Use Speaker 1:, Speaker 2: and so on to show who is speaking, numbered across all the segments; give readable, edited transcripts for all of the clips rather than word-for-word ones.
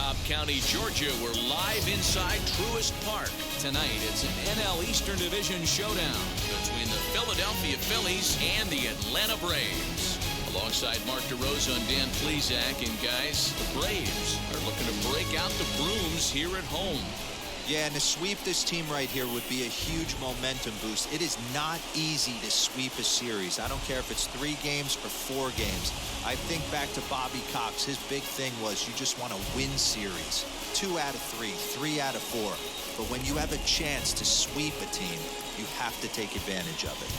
Speaker 1: Cobb County, Georgia. We're live inside Truist Park. Tonight, it's an NL Eastern Division showdown between the Philadelphia Phillies and the Atlanta Braves. Alongside Mark DeRosa and Dan Plesac, and guys, the Braves are looking to break out the brooms here at home.
Speaker 2: Yeah, and to sweep this team right here would be a huge momentum boost. It is not easy to sweep a series. I don't care if it's 3 games or 4 games. I think back to Bobby Cox. His big thing was you just want to win series. 2 out of 3, 3 out of 4. But when you have a chance to sweep a team, you have to take advantage of it.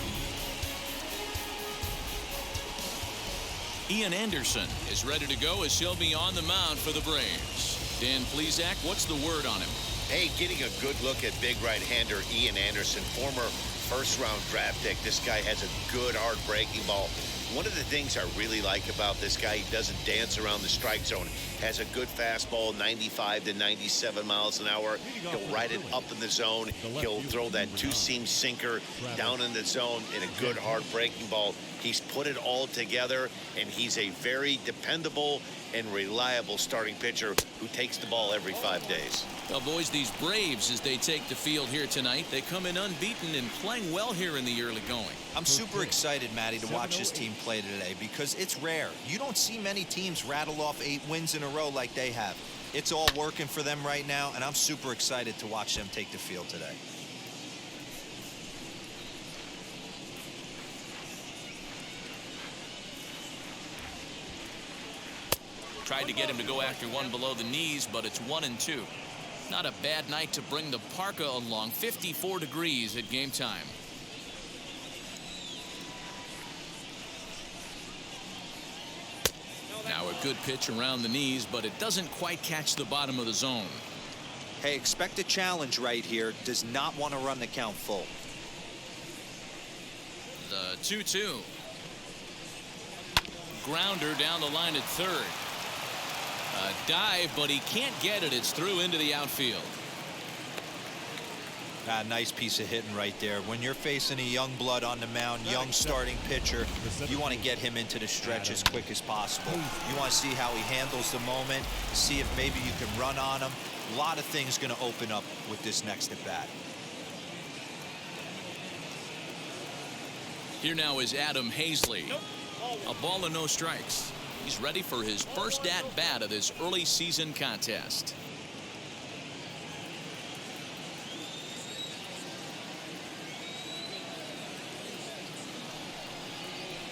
Speaker 1: Ian Anderson is ready to go as he'll be on the mound for the Braves. Dan Plesac, what's the word on him?
Speaker 3: Hey, getting a good look at big right-hander Ian Anderson, former first-round draft pick. This guy has a good, hard breaking ball. One of the things I really like about this guy, he doesn't dance around the strike zone. Has a good fastball, 95 to 97 miles an hour. He'll ride it up in the zone. He'll throw that two-seam sinker down in the zone in a good, hard breaking ball. He's put it all together, and he's a very dependable and reliable starting pitcher who takes the ball every 5 days.
Speaker 1: Well, boys, these Braves, as they take the field here tonight, they come in unbeaten and playing well here in the early going.
Speaker 2: I'm super excited, Matty, to watch this team play today because it's rare. You don't see many teams rattle off 8 wins in a row like they have. It's all working for them right now, and I'm super excited to watch them take the field today.
Speaker 1: Tried to get him to go after one below the knees, but it's 1-2. Not a bad night to bring the parka along. 54 degrees at game time. Now a good pitch around the knees, but it doesn't quite catch the bottom of the zone.
Speaker 2: Hey, expect a challenge right here. Does not want to run the count full.
Speaker 1: The 2-2. Grounder down the line at third. A dive, but he can't get it. It's through into the outfield.
Speaker 2: Nice piece of hitting right there. When you're facing a young blood on the mound, young starting pitcher, you want to get him into the stretch as quick as possible. You want to see how he handles the moment, see if maybe you can run on him. A lot of things going to open up with this next at bat.
Speaker 1: Here now is Adam Hazley. A ball and no strikes. He's ready for his first at-bat of this early season contest.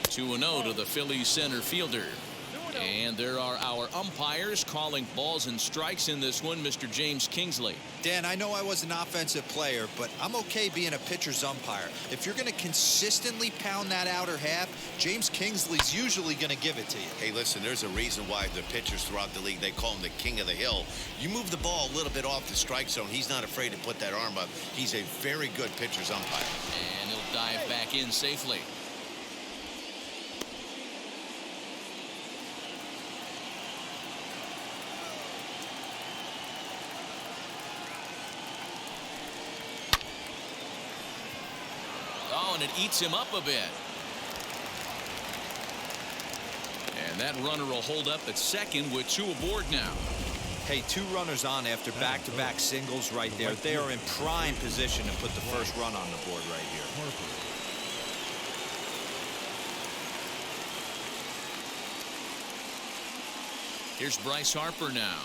Speaker 1: 2-0 to the Phillies center fielder. And there are our umpires calling balls and strikes in this one, Mr. James Kingsley.
Speaker 2: Dan, I know I was an offensive player, but I'm okay being a pitcher's umpire. If you're going to consistently pound that outer half, James Kingsley's usually going to give it to you.
Speaker 3: Hey, listen, there's a reason why the pitchers throughout the league, they call him the king of the hill. You move the ball a little bit off the strike zone, he's not afraid to put that arm up. He's a very good pitcher's umpire.
Speaker 1: And he'll dive back in safely. And it eats him up a bit. And that runner will hold up at second with 2 aboard now.
Speaker 2: Hey, 2 runners on after back-to-back singles right there. They are in prime position to put the first run on the board right here.
Speaker 1: Here's Bryce Harper now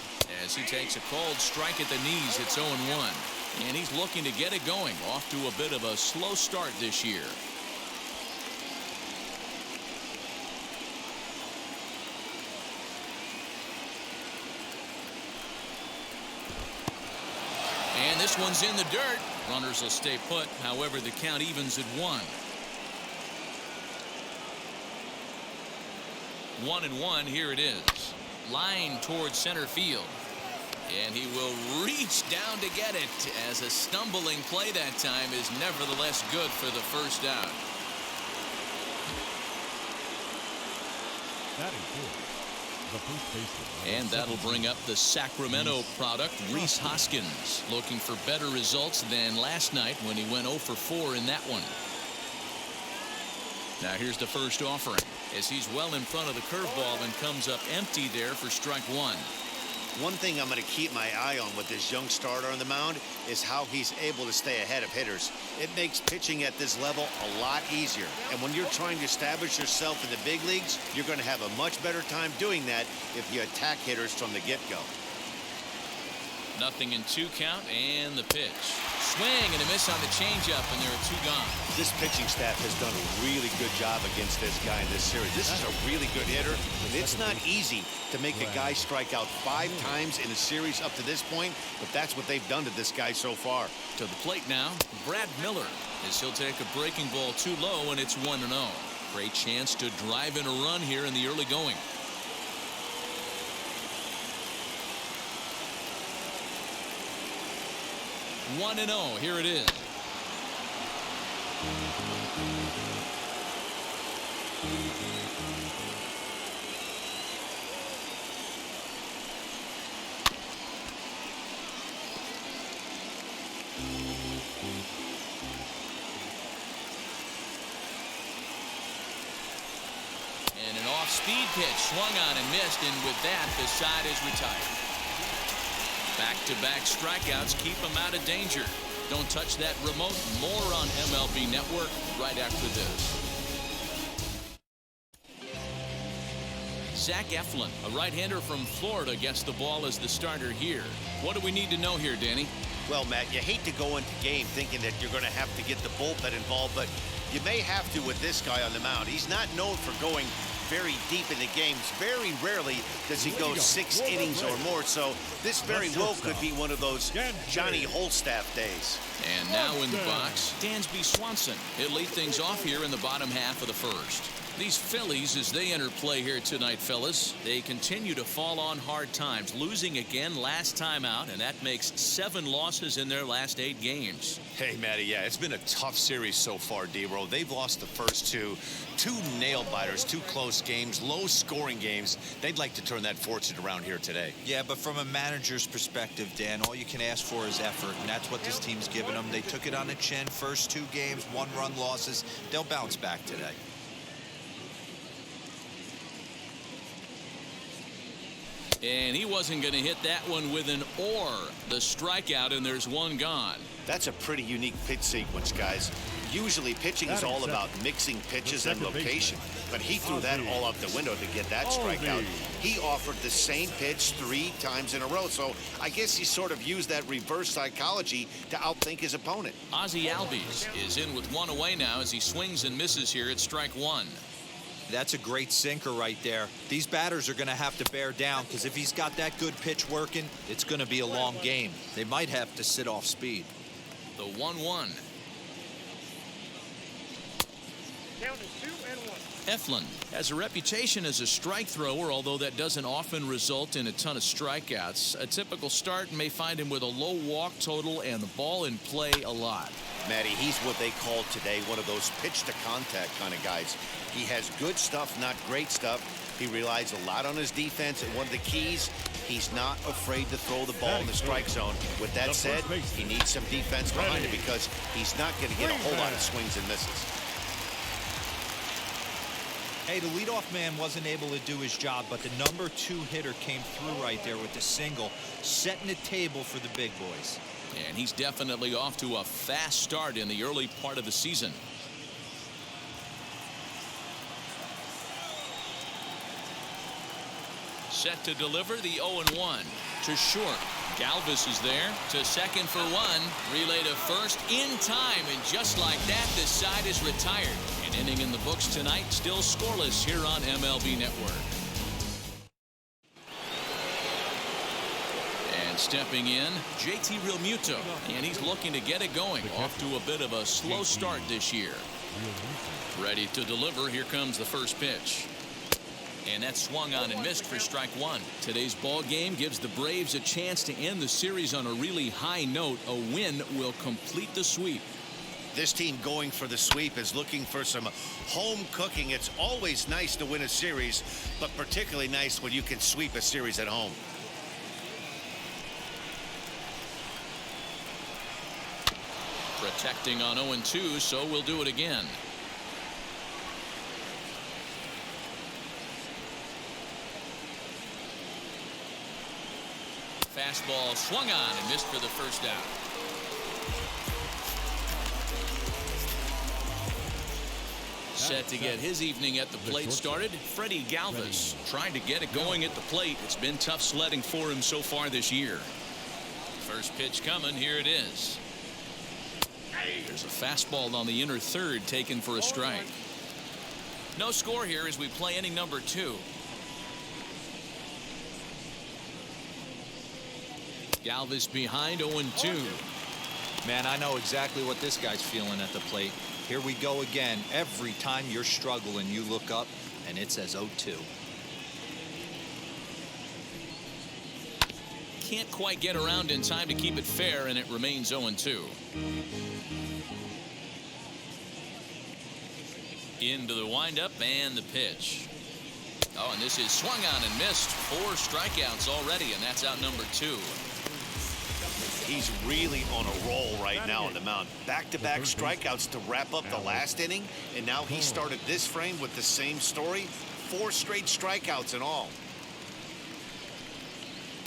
Speaker 1: as he takes a cold strike at the knees. It's 0-1. And he's looking to get it going. Off to a bit of a slow start this year. And this one's in the dirt. Runners will stay put. However, the count evens at 1. 1-1. Here it is. Line towards center field. And he will reach down to get it, as a stumbling play that time is nevertheless good for the first out. And that'll bring up the Sacramento product, Rhys Hoskins, looking for better results than last night when he went 0 for 4 in that one. Now here's the first offering, as he's well in front of the curveball and comes up empty there for strike 1.
Speaker 3: One thing I'm going to keep my eye on with this young starter on the mound is how he's able to stay ahead of hitters. It makes pitching at this level a lot easier. And when you're trying to establish yourself in the big leagues, you're going to have a much better time doing that if you attack hitters from the get-go.
Speaker 1: 0-2 count, and the pitch. Swing and a miss on the changeup, and there are 2 gone.
Speaker 3: This pitching staff has done a really good job against this guy in this series. This is a really good hitter, and it's not easy to make a guy strike out 5 times in a series up to this point, but that's what they've done to this guy so far.
Speaker 1: To the plate now, Brad Miller, as he'll take a breaking ball too low, and it's 1-0. Great chance to drive in a run here in the early going. 1-0. Here it is. And an off-speed pitch swung on and missed, and with that, the side is retired. Back-to-back strikeouts keep him out of danger. Don't touch that remote. More on MLB Network right after this. Zach Eflin, a right-hander from Florida, gets the ball as the starter here. What do we need to know here, Danny?
Speaker 3: Well, Matt, you hate to go into game thinking that you're going to have to get the bullpen involved, but you may have to with this guy on the mound. He's not known for going very deep in the games. Very rarely does he go 6 innings or more, so this very well could be one of those Johnny Holstaff days.
Speaker 1: And now in the box, Dansby Swanson. He'll lead things off here in the bottom half of the first. These Phillies, as they enter play here tonight, fellas, they continue to fall on hard times, losing again last time out, and that makes 7 losses in their last 8 games.
Speaker 4: Hey, Matty, yeah, it's been a tough series so far, D-Roll. They've lost the first 2 nail-biters, 2 close games, low-scoring games. They'd like to turn that fortune around here today.
Speaker 2: Yeah, but from a manager's perspective, Dan, all you can ask for is effort, and that's what this team's given them. They took it on the chin. First 2 games, 1-run losses. They'll bounce back today.
Speaker 1: And he wasn't going to hit that one with an or. The strikeout, and there's 1 gone.
Speaker 3: That's a pretty unique pitch sequence, guys. Usually pitching is all about mixing pitches and location, but he threw that all out the window to get that strikeout. He offered the same pitch 3 times in a row, so I guess he sort of used that reverse psychology to outthink his opponent.
Speaker 1: Ozzie Albies is in with 1 away now as he swings and misses here at strike 1.
Speaker 2: That's a great sinker right there. These batters are going to have to bear down, because if he's got that good pitch working, it's going to be a long game. They might have to sit off speed.
Speaker 1: The 1-1.
Speaker 5: Down to 2-1.
Speaker 1: Eflin has a reputation as a strike thrower, although that doesn't often result in a ton of strikeouts. A typical start may find him with a low walk total and the ball in play a lot.
Speaker 3: Matty, he's what they call today one of those pitch-to-contact kind of guys. He has good stuff, not great stuff. He relies a lot on his defense, and one of the keys, he's not afraid to throw the ball in the strike zone. With that said, he needs some defense behind him because he's not going to get a whole lot of swings and misses.
Speaker 2: Hey, the leadoff man wasn't able to do his job, but the number 2 hitter came through right there with the single, setting the table for the big boys.
Speaker 1: And he's definitely off to a fast start in the early part of the season. Set to deliver the 0-1 to short. Galvis is there to second for 1. Relay to first in time, and just like that, the side is retired. An inning in the books tonight, still scoreless here on MLB Network. And stepping in, JT Realmuto, and he's looking to get it going. Off to a bit of a slow start this year. Ready to deliver. Here comes the first pitch. And that swung on and missed for strike 1. Today's ball game gives the Braves a chance to end the series on a really high note. A win will complete the sweep.
Speaker 3: This team going for the sweep is looking for some home cooking. It's always nice to win a series, but particularly nice when you can sweep a series at home.
Speaker 1: Protecting on 0-2, so we'll do it again. Fastball swung on and missed for the first out. Set to get his evening at the plate started, Freddie Galvis trying to get it going at the plate. It's been tough sledding for him so far this year. First pitch coming, here it is. There's a fastball on the inner third taken for a strike. No score here as we play inning number 2. Galvis behind 0-2.
Speaker 2: Man, I know exactly what this guy's feeling at the plate. Here we go again. Every time you're struggling, you look up and it says 0-2.
Speaker 1: Can't quite get around in time to keep it fair, and it remains 0-2. Into the windup and the pitch. Oh, and this is swung on and missed. 4 strikeouts already, and that's out number 2.
Speaker 3: He's really on a roll right now on the mound. Back-to-back strikeouts to wrap up the last inning, and now he started this frame with the same story. 4 straight strikeouts in all.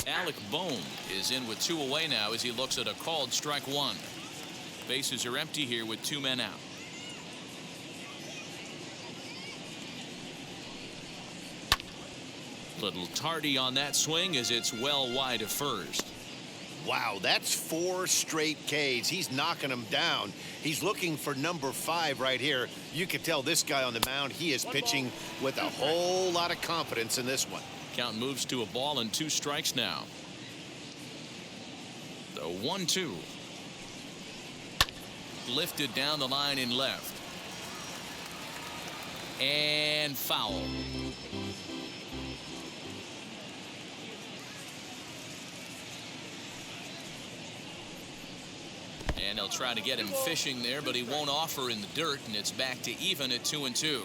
Speaker 1: Alec Bohm is in with 2 away now as he looks at a called strike 1. Bases are empty here with 2 men out. Little tardy on that swing as it's well wide of first.
Speaker 3: Wow, that's 4 straight Ks. He's knocking them down. He's looking for number 5 right here. You can tell this guy on the mound, he is pitching with a whole lot of confidence in this one.
Speaker 1: Count moves to a ball and 2 strikes now. The 1-2. Lifted down the line in left. And foul. And they'll try to get him fishing there, but he won't offer in the dirt, and it's back to even at 2-2.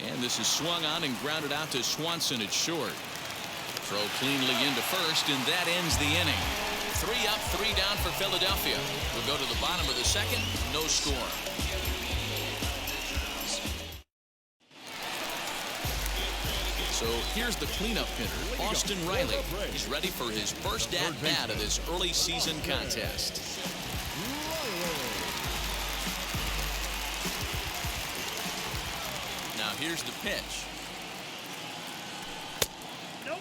Speaker 1: And this is swung on and grounded out to Swanson at short. Throw cleanly into first, and that ends the inning. 3 up, 3 down for Philadelphia. We'll go to the bottom of the second. No score. So here's the cleanup hitter, Austin Riley. He's ready for his first at-bat of this early season contest. Now here's the pitch.
Speaker 5: Nope.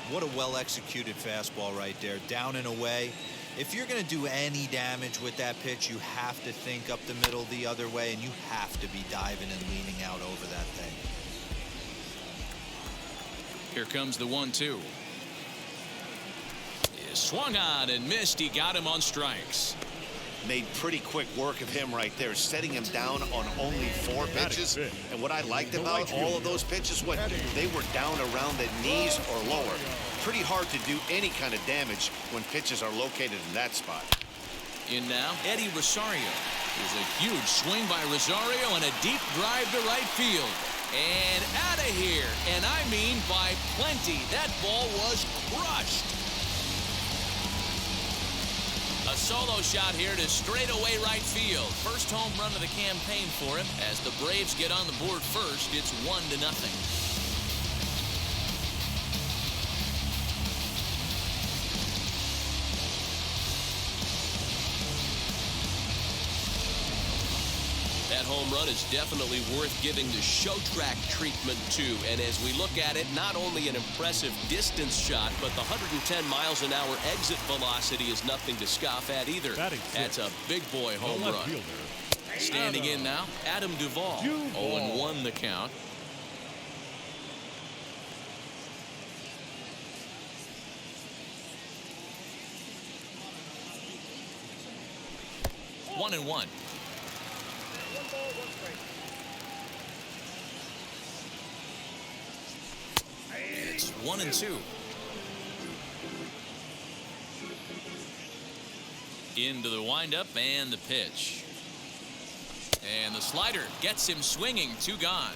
Speaker 2: What a well-executed fastball right there, down and away. If you're going to do any damage with that pitch, you have to think up the middle the other way, and you have to be diving and leaning out over that thing.
Speaker 1: Here comes the 1-2. Swung on and missed. He got him on strikes.
Speaker 3: Made pretty quick work of him right there, setting him down on only 4 pitches. And what I liked about all of those pitches, what they were down around the knees or lower. Pretty hard to do any kind of damage when pitches are located in that spot.
Speaker 1: In now, Eddie Rosario. There's a huge swing by Rosario and a deep drive to right field. And out of here. And I mean by plenty. That ball was crushed. A solo shot here to straightaway right field. First home run of the campaign for him. As the Braves get on the board first, it's 1-0. That home run is definitely worth giving the show track treatment to. And as we look at it, not only an impressive distance shot, but the 110 miles an hour exit velocity is nothing to scoff at either. That's a big boy home run. Standing in now, Adam Duvall. 0-1 the count. One and one. It's 1-2. Into the windup and the pitch. And the slider gets him swinging. 2 gone.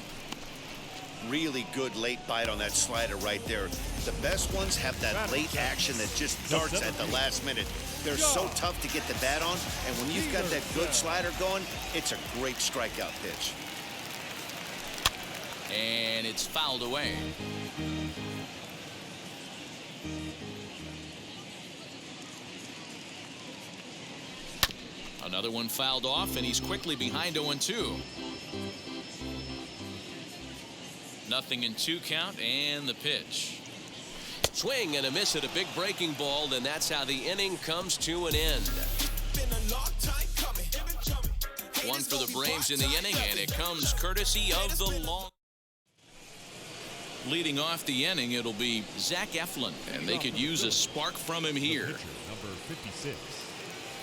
Speaker 3: Really good late bite on that slider right there. The best ones have that late action that just darts at the last minute. They're so tough to get the bat on, and when you've got that good slider going, it's a great strikeout pitch.
Speaker 1: And it's fouled away. Another one fouled off, and he's quickly behind 0-2. Nothing in 2 count, and the pitch.
Speaker 6: Swing and a miss at a big breaking ball, and that's how the inning comes to an end.
Speaker 1: One for the Braves in the inning, and it comes courtesy of the long. Leading off the inning, it'll be Zach Eflin, and they could use a spark from him here.
Speaker 7: Number 56,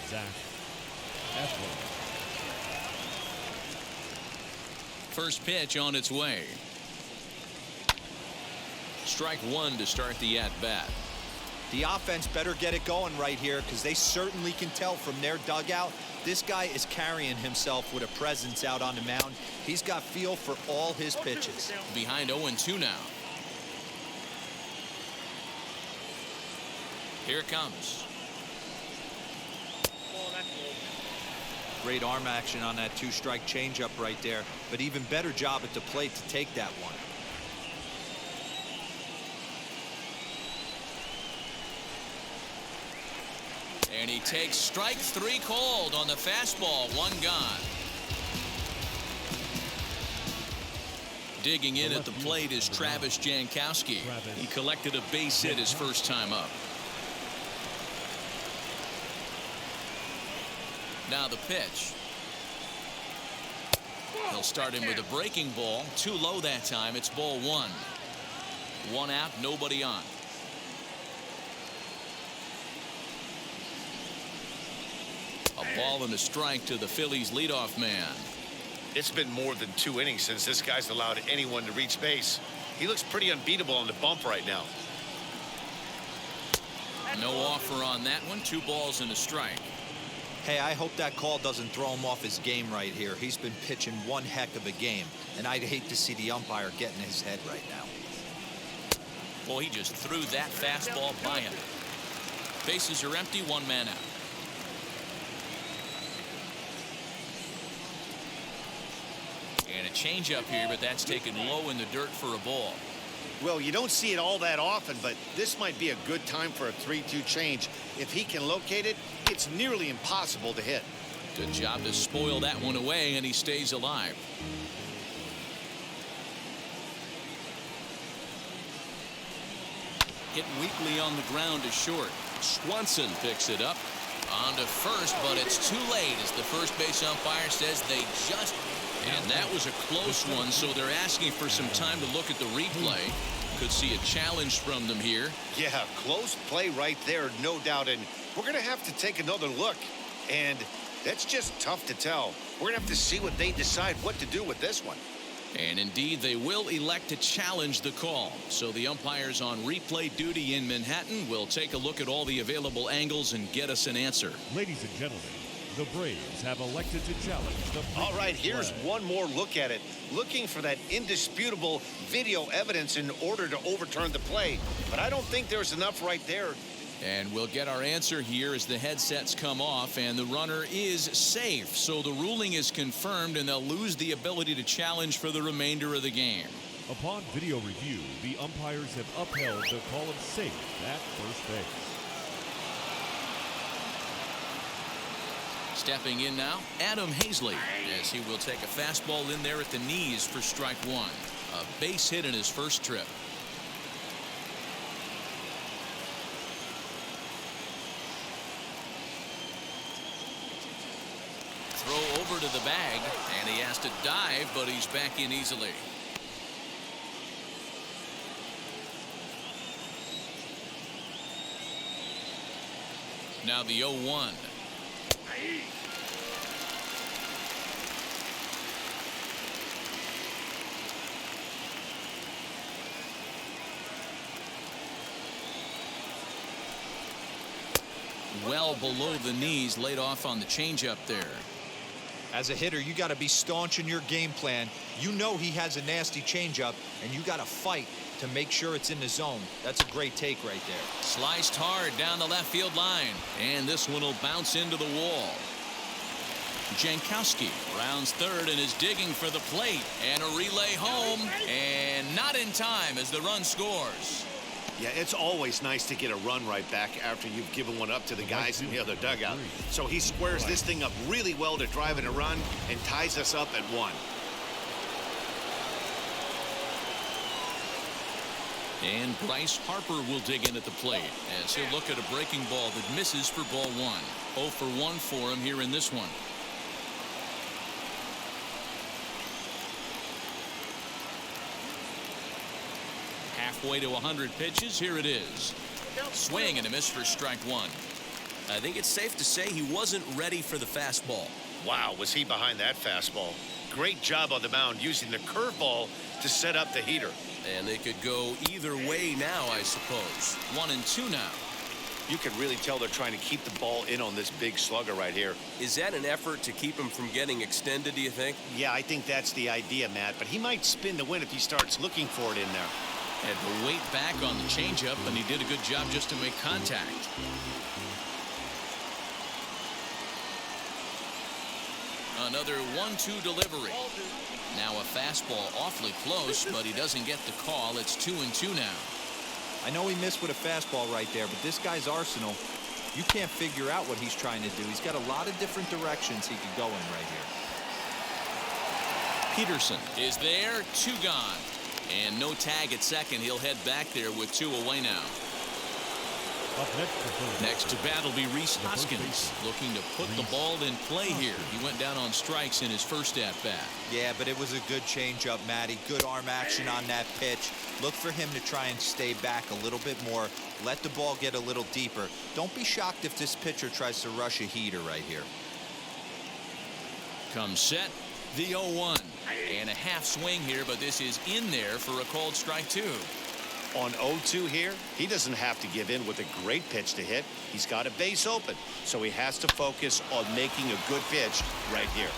Speaker 7: Zach Eflin.
Speaker 1: First pitch on its way. Strike one to start the at-bat.
Speaker 2: The offense better get it going right here, because they certainly can tell from their dugout this guy is carrying himself with a presence out on the mound. He's got feel for all his pitches.
Speaker 1: Behind 0-2 now. Here it comes.
Speaker 2: Great arm action on that 2-strike changeup right there, but even better job at the plate to take that one.
Speaker 1: And he takes strike 3 called on the fastball. 1 gone. Digging in at the plate is Travis Jankowski. He collected a base hit his first time up. Now the pitch. He'll start him with a breaking ball. Too low that time. It's ball 1. 1 out, nobody on. A ball and a strike to the Phillies leadoff man.
Speaker 3: It's been more than 2 innings since this guy's allowed anyone to reach base. He looks pretty unbeatable on the bump right now.
Speaker 1: No offer on that one. 2 balls and a strike.
Speaker 2: Hey, I hope that call doesn't throw him off his game right here. He's been pitching one heck of a game, and I'd hate to see the umpire get in his head right now.
Speaker 1: Well, he just threw that fastball by him. Bases are empty, 1 man out. And a changeup here, but that's taken low in the dirt for a ball.
Speaker 3: Well, you don't see it all that often, but this might be a good time for a 3-2 change. If he can locate it, it's nearly impossible to hit.
Speaker 1: Good job to spoil that one away, and he stays alive. Hit weakly on the ground to short. Swanson picks it up. On to first, but it's too late as the first base umpire says they just... And that was a close one, so they're asking for some time to look at the replay. Could see a challenge from them here.
Speaker 3: Yeah, close play right there, no doubt. And we're going to have to take another look. And that's just tough to tell. We're going to have to see what they decide what to do with this one.
Speaker 1: And indeed, they will elect to challenge the call. So the umpires on replay duty in Manhattan will take a look at all the available angles and get us an answer.
Speaker 7: Ladies and gentlemen, the Braves have elected to challenge the...
Speaker 3: All right, here's one more look at it. Looking for that indisputable video evidence in order to overturn the play. But I don't think there's enough right there.
Speaker 1: And we'll get our answer here as the headsets come off, and the runner is safe. So the ruling is confirmed, and they'll lose the ability to challenge for the remainder of the game.
Speaker 7: Upon video review, the umpires have upheld the call of safe at first base.
Speaker 1: Stepping in now, Adam Hazley, as he will take a fastball in there at the knees for strike 1. A base hit in his first trip. Throw over to the bag, and he has to dive, but he's back in easily. Now the 0-1. Well below the knees, laid off on the changeup there.
Speaker 2: As a hitter, you got to be staunch in your game plan. You know he has a nasty changeup, and you got to fight to make sure it's in the zone. That's a great take right there.
Speaker 1: Sliced hard down the left field line, and this one will bounce into the wall. Jankowski rounds third and is digging for the plate, and a relay home, and not in time as the run scores.
Speaker 3: Yeah, it's always nice to get a run right back after you've given one up to the guys in the other dugout. So he squares this thing up really well to drive in a run and ties us up at 1.
Speaker 1: And Bryce Harper will dig in at the plate as he'll look at a breaking ball that misses for ball 1. 0 for 1 for him here in this one. Halfway to 100 pitches. Here it is. Swing and a miss for strike 1.
Speaker 6: I think it's safe to say he wasn't ready for the fastball.
Speaker 3: Wow, was he behind that fastball. Great job on the mound using the curveball to set up the heater.
Speaker 6: And they could go either way now, I suppose.
Speaker 1: 1-2 now.
Speaker 3: You can really tell they're trying to keep the ball in on this big slugger right here.
Speaker 6: Is that an effort to keep him from getting extended, do you think?
Speaker 3: Yeah, I think that's the idea, Matt. But he might spin the win if he starts looking for it in there.
Speaker 1: Had to wait back on the changeup, and he did a good job just to make contact. Another 1-2 delivery. Now a fastball awfully close, but he doesn't get the call. It's 2-2 now.
Speaker 2: I know he missed with a fastball right there, but this guy's arsenal, you can't figure out what he's trying to do. He's got a lot of different directions he could go in right here.
Speaker 1: Peterson is there, 2 gone. And no tag at second. He'll head back there with 2 away now.
Speaker 7: Up
Speaker 1: Next to bat will be Rhys Hoskins, looking to put the ball in play here. He went down on strikes in his first at-bat.
Speaker 2: Yeah, but it was a good changeup, Matty. Good arm action on that pitch. Look for him to try and stay back a little bit more. Let the ball get a little deeper. Don't be shocked if this pitcher tries to rush a heater right here.
Speaker 1: Comes set, the 0-1. And a half swing here, but this is in there for a called strike 2.
Speaker 3: On 0-2 here, he doesn't have to give in with a great pitch to hit. He's got a base open, so he has to focus on making a good pitch right here.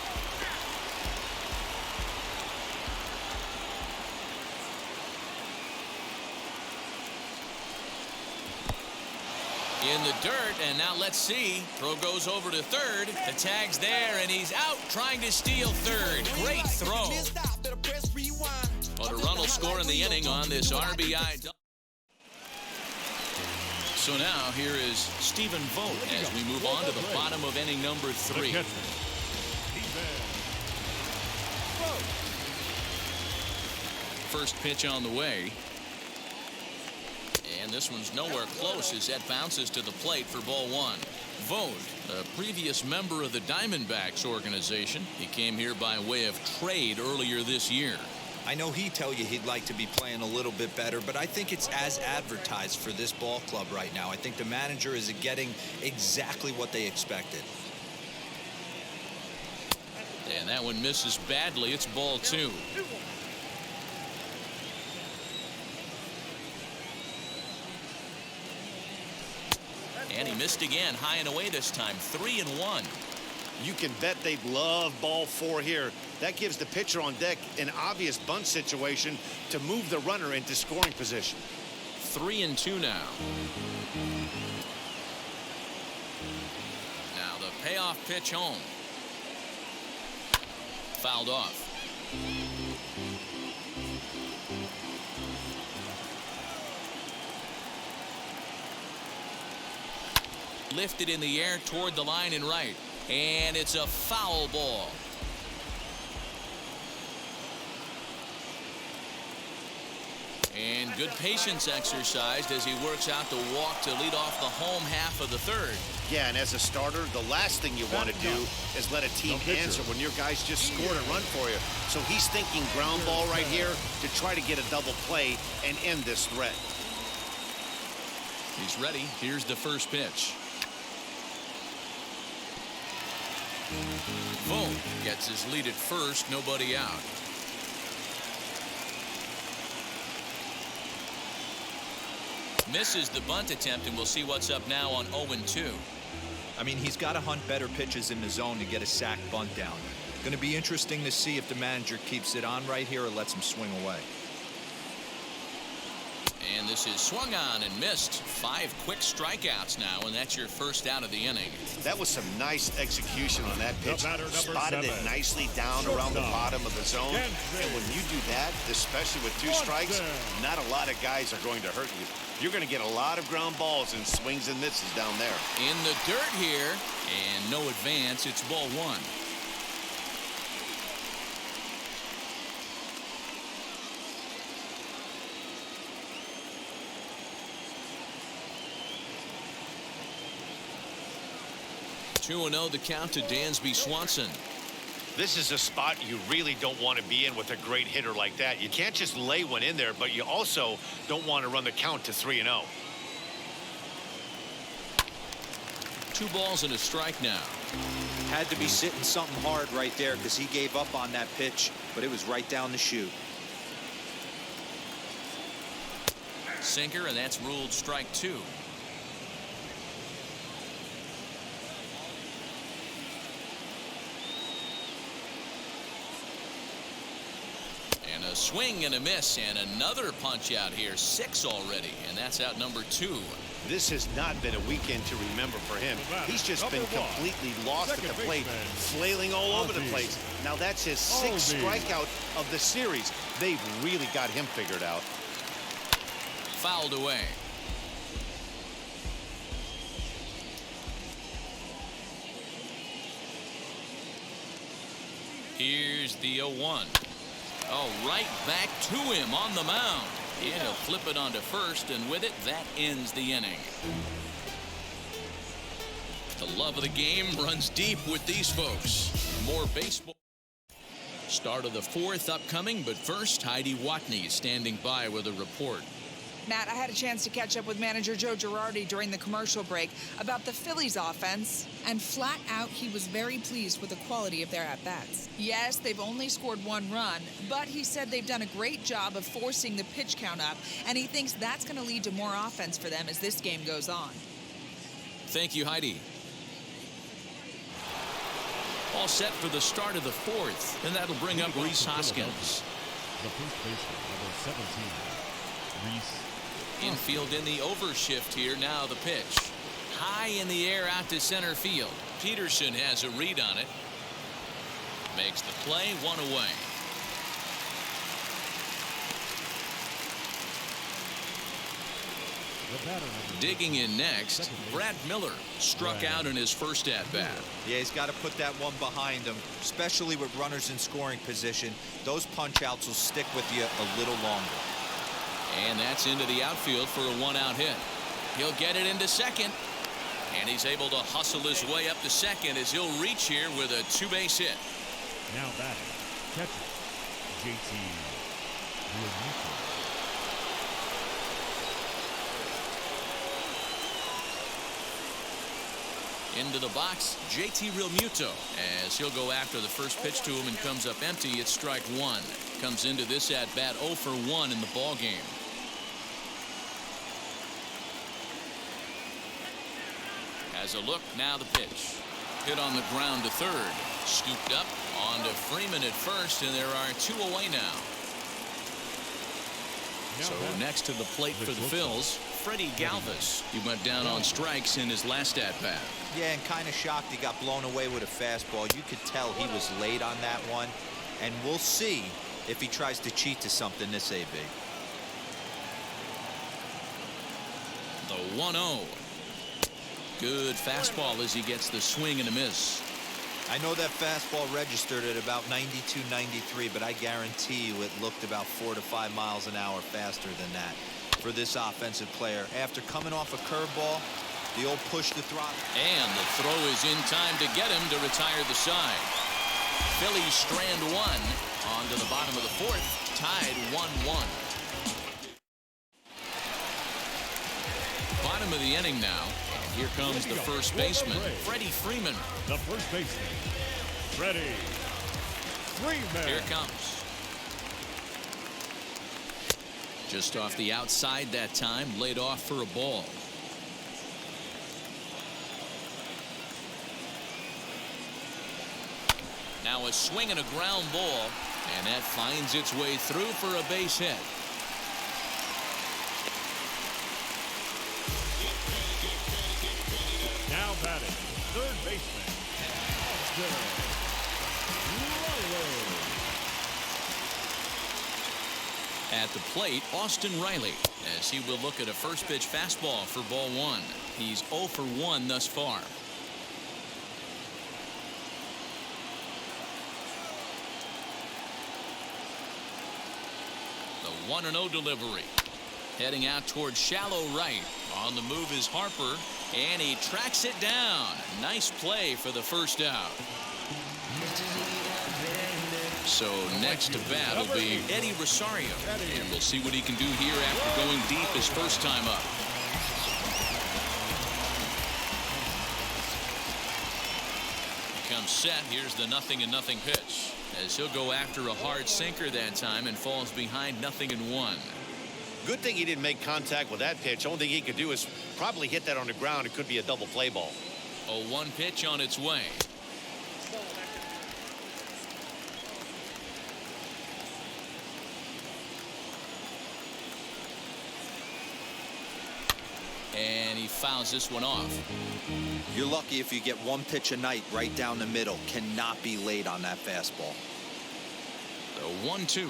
Speaker 1: In the dirt, and now let's see. Throw goes over to third. The tag's there, and he's out trying to steal third. Great throw. But a run will score in the inning on this RBI. So now here is Stephen Vogt as we move on to the bottom of inning number 3. First pitch on the way. And this one's nowhere close as that bounces to the plate for ball 1. Vogt, a previous member of the Diamondbacks organization. He came here by way of trade earlier this year.
Speaker 2: I know he'd tell you he'd like to be playing a little bit better, but I think it's as advertised for this ball club right now. I think the manager is getting exactly what they expected.
Speaker 1: And that one misses badly. It's ball 2. And he missed again, high and away this time. 3-1.
Speaker 3: You can bet they love ball 4 here. That gives the pitcher on deck an obvious bunt situation to move the runner into scoring position.
Speaker 1: 3-2 now. Now the payoff pitch home. Fouled off. Lifted in the air toward the line and right. And it's a foul ball. And good patience exercised as he works out the walk to lead off the home half of the third.
Speaker 3: Yeah, and as a starter, the last thing you want to do is let a team answer when your guys just scored a run for you. So he's thinking ground ball right here to try to get a double play and end this threat.
Speaker 1: He's ready. Here's the first pitch. Vogt gets his lead at first, nobody out. Misses the bunt attempt, and we'll see what's up now on 0-2.
Speaker 2: I mean, he's got to hunt better pitches in the zone to get a sack bunt down. Going to be interesting to see if the manager keeps it on right here or lets him swing away.
Speaker 1: And this is swung on and missed. 5 quick strikeouts now, and that's your first out of the inning.
Speaker 3: That was some nice execution on that pitch. Spotted it
Speaker 7: 7.
Speaker 3: nicely down around the bottom of the zone. And when you do that, especially with 2 strikes, not a lot of guys are going to hurt you. You're going to get a lot of ground balls and swings and misses down there.
Speaker 1: In the dirt here, and no advance. It's ball 1. Two and 0 the count to Dansby Swanson.
Speaker 4: This is a spot you really don't want to be in with a great hitter like that. You can't just lay one in there, but you also don't want to run the count to 3-0.
Speaker 1: 2 balls and a strike now.
Speaker 2: Had to be sitting something hard right there because he gave up on that pitch, but it was right down the chute.
Speaker 1: Sinker, and that's ruled strike 2. And a swing and a miss, and another punch out here. 6 already, and that's out number 2.
Speaker 3: This has not been a weekend to remember for him. He's just been completely lost at the plate, flailing all over the place. Now that's his 6th strikeout of the series. They've really got him figured out.
Speaker 1: Fouled away. Here's the 0-1. Oh, right back to him on the mound. And he'll flip it onto first, and with it, that ends the inning. The love of the game runs deep with these folks. More baseball. Start of the 4th upcoming, but first, Heidi Watney is standing by with a report.
Speaker 8: Matt, I had a chance to catch up with manager Joe Girardi during the commercial break about the Phillies offense.
Speaker 9: And flat out, he was very pleased with the quality of their at-bats.
Speaker 8: Yes, they've only scored 1 run, but he said they've done a great job of forcing the pitch count up, and he thinks that's going to lead to more offense for them as this game goes on.
Speaker 1: Thank you, Heidi. All set for the start of the 4th, and that'll bring up Rhys Hoskins.
Speaker 7: The first baseman, number 17, Rhys.
Speaker 1: Infield in the overshift here. Now the pitch. High in the air out to center field. Peterson has a read on it. Makes the play, 1 away. Digging in next, Brad Miller struck out in his first at-bat.
Speaker 2: Yeah, he's got to put that one behind him, especially with runners in scoring position. Those punch-outs will stick with you a little longer.
Speaker 1: And that's into the outfield for a 1-out hit. He'll get it into second. And he's able to hustle his way up to second as he'll reach here with a 2-base hit.
Speaker 7: Now batting, catcher, JT Realmuto.
Speaker 1: Into the box, JT Realmuto, as he'll go after the first pitch to him and comes up empty. It's strike 1. Comes into this at bat 0 for 1 in the ball game. Has a look, now the pitch. Hit on the ground to third. Scooped up onto Freeman at first, and there are 2 away now. So next to the plate for the Phils, Freddie Galvis. He went down on strikes in his last at-bat.
Speaker 2: Yeah, and kind of shocked he got blown away with a fastball. You could tell he was late on that one, and we'll see if he tries to cheat to something this AB.
Speaker 1: The 1-0. Good fastball as he gets the swing and a miss.
Speaker 2: I know that fastball registered at about 92, 93, but I guarantee you it looked about 4 to 5 miles an hour faster than that for this offensive player. After coming off a curveball, the old push to throttle.
Speaker 1: And the throw is in time to get him to retire the side. Phillies strand 1 on to the bottom of the 4th, tied 1-1. Bottom of the inning now. Here comes the first baseman, Freddie Freeman.
Speaker 7: The first baseman, Freddie Freeman.
Speaker 1: Here it comes. Just off the outside that time, laid off for a ball. Now a swing and a ground ball, and that finds its way through for a base hit.
Speaker 7: Now batting, third baseman, Austin Riley.
Speaker 1: At the plate, Austin Riley, as he will look at a first pitch fastball for ball one. He's 0 for 1 thus far. The 1-0 delivery. Heading out towards shallow right. On the move is Harper, and he tracks it down. Nice play for the first out. So next to bat will be Eddie Rosario, and we'll see what he can do here after going deep his first time up. Comes set. Here's the 0-0 pitch, as he'll go after a hard sinker that time and falls behind 0-1.
Speaker 3: Good thing he didn't make contact with that pitch. Only thing he could do is probably hit that on the ground. It could be a double play ball.
Speaker 1: A 1 pitch on its way. And he fouls this one off.
Speaker 2: You're lucky if you get 1 pitch a night right down the middle. Cannot be late on that fastball.
Speaker 1: The 1-2.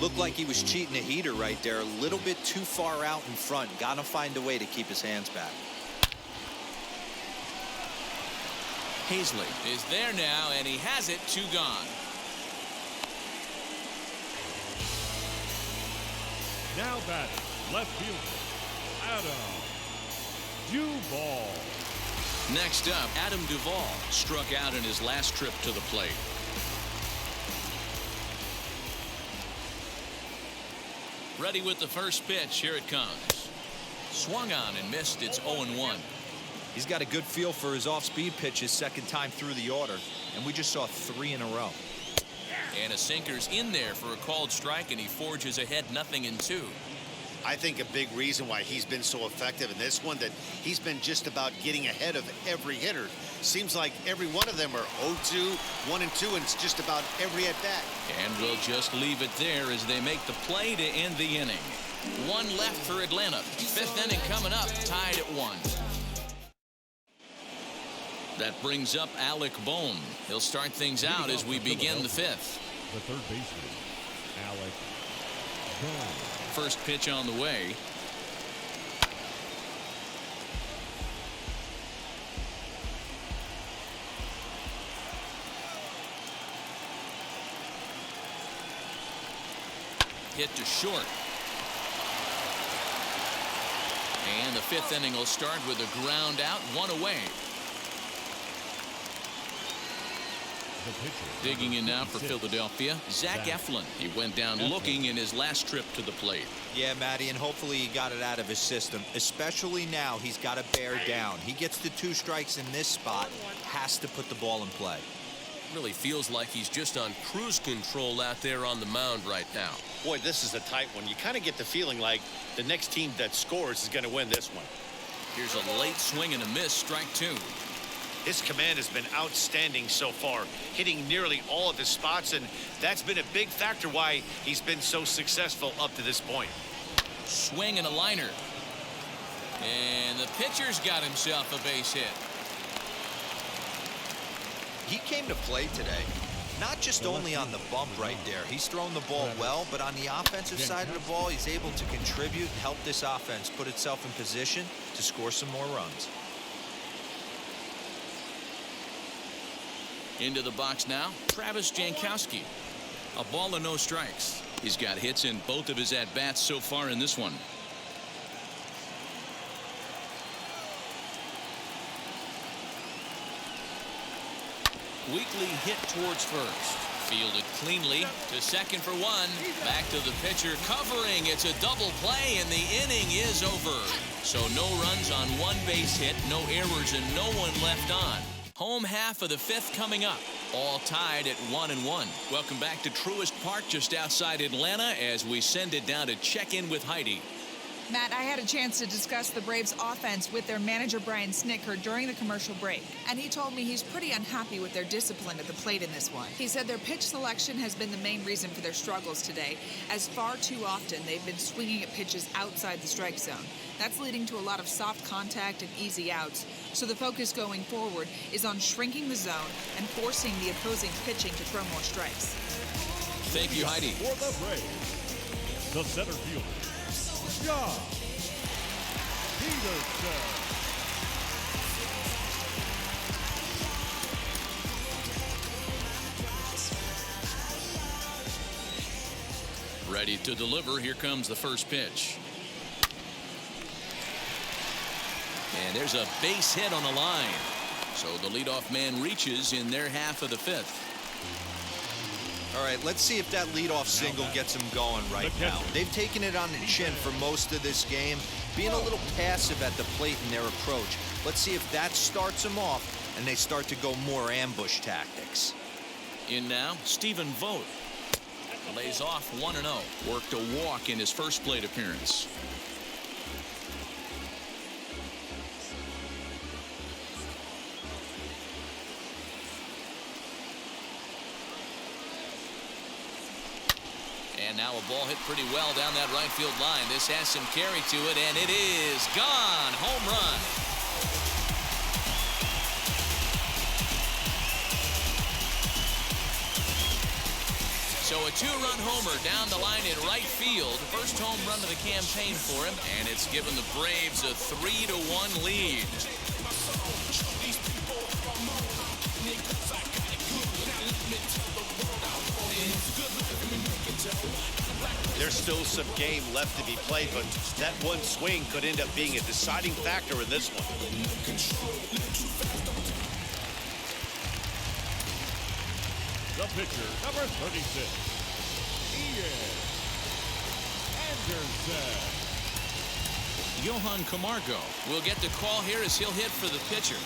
Speaker 2: Looked like he was cheating a heater right there. A little bit too far out in front. Gotta find a way to keep his hands back.
Speaker 1: Hazley is there now, and he has it. 2 gone.
Speaker 7: Now batting, left fielder, Adam Duvall.
Speaker 1: Next up, Adam Duvall struck out in his last trip to the plate. Ready with the first pitch. Here it comes. Swung on and missed. It's 0-1.
Speaker 2: He's got a good feel for his off-speed pitches second time through the order, and we just saw 3 in a row.
Speaker 1: And a sinker's in there for a called strike, and he forges ahead 0-2.
Speaker 3: I think a big reason why he's been so effective in this one, that he's been just about getting ahead of every hitter. Seems like every one of them are 0-2, 1-2, and it's just about every at-bat.
Speaker 1: And we'll just leave it there as they make the play to end the inning. 1 left for Atlanta. 5th inning coming up, tied at 1. That brings up Alec Bohm. He'll start things out as we begin the 5th.
Speaker 7: The third baseman, Alec Bohm.
Speaker 1: First pitch on the way. Hit to short. And the 5th inning will start with a ground out, 1 away. Digging in now for Philadelphia, Zach Eflin. He went down looking in his last trip to the plate.
Speaker 2: Yeah, Matty, and hopefully he got it out of his system. Especially now, he's got to bear down. He gets the 2 strikes in this spot, has to put the ball in play.
Speaker 6: Really feels like he's just on cruise control out there on the mound right now.
Speaker 3: Boy, this is a tight one. You kind of get the feeling like the next team that scores is going to win this one.
Speaker 1: Here's a late swing and a miss, strike 2.
Speaker 3: His command has been outstanding so far, hitting nearly all of his spots, and that's been a big factor why he's been so successful up to this point.
Speaker 1: Swing and a liner. And the pitcher's got himself a base hit.
Speaker 2: He came to play today, not just only on the bump right there. He's thrown the ball well, but on the offensive side of the ball, he's able to contribute and help this offense put itself in position to score some more runs.
Speaker 1: Into the box now, Travis Jankowski. A ball and no strikes. He's got hits in both of his at-bats so far in this one. Weekly hit towards first. Fielded cleanly to second for 1. Back to the pitcher covering. It's a double play, and the inning is over. So no runs on 1 base hit, no errors, and no one left on. Home half of the 5th coming up. All tied at 1-1. Welcome back to Truist Park just outside Atlanta as we send it down to check in with Heidi.
Speaker 8: Matt, I had a chance to discuss the Braves' offense with their manager, Brian Snitker, during the commercial break, and he told me he's pretty unhappy with their discipline at the plate in this one. He said their pitch selection has been the main reason for their struggles today, as far too often they've been swinging at pitches outside the strike zone. That's leading to a lot of soft contact and easy outs, so the focus going forward is on shrinking the zone and forcing the opposing pitching to throw more strikes.
Speaker 1: Thank you, Heidi.
Speaker 7: For the Braves, the center fielder, John Peterson.
Speaker 1: Ready to deliver. Here comes the first pitch. And there's a base hit on the line. So the leadoff man reaches in their half of the fifth.
Speaker 2: All right, let's see if that leadoff single gets them going right now. They've taken it on the chin for most of this game, being a little passive at the plate in their approach. Let's see if that starts them off and they start to go more ambush tactics.
Speaker 1: In now, Stephen Vogt. Lays off 1-0. Worked a walk in his first plate appearance. And now a ball hit pretty well down that right field line. This has some carry to it, and it is gone. Home run. So a two-run homer down the line in right field. First home run of the campaign for him, and it's given the Braves a 3-1 lead.
Speaker 3: There's still some game left to be played, but that one swing could end up being a deciding factor in this one.
Speaker 7: The pitcher, number 36, Ian Anderson.
Speaker 1: Johan Camargo will get the call here as he'll hit for the pitcher.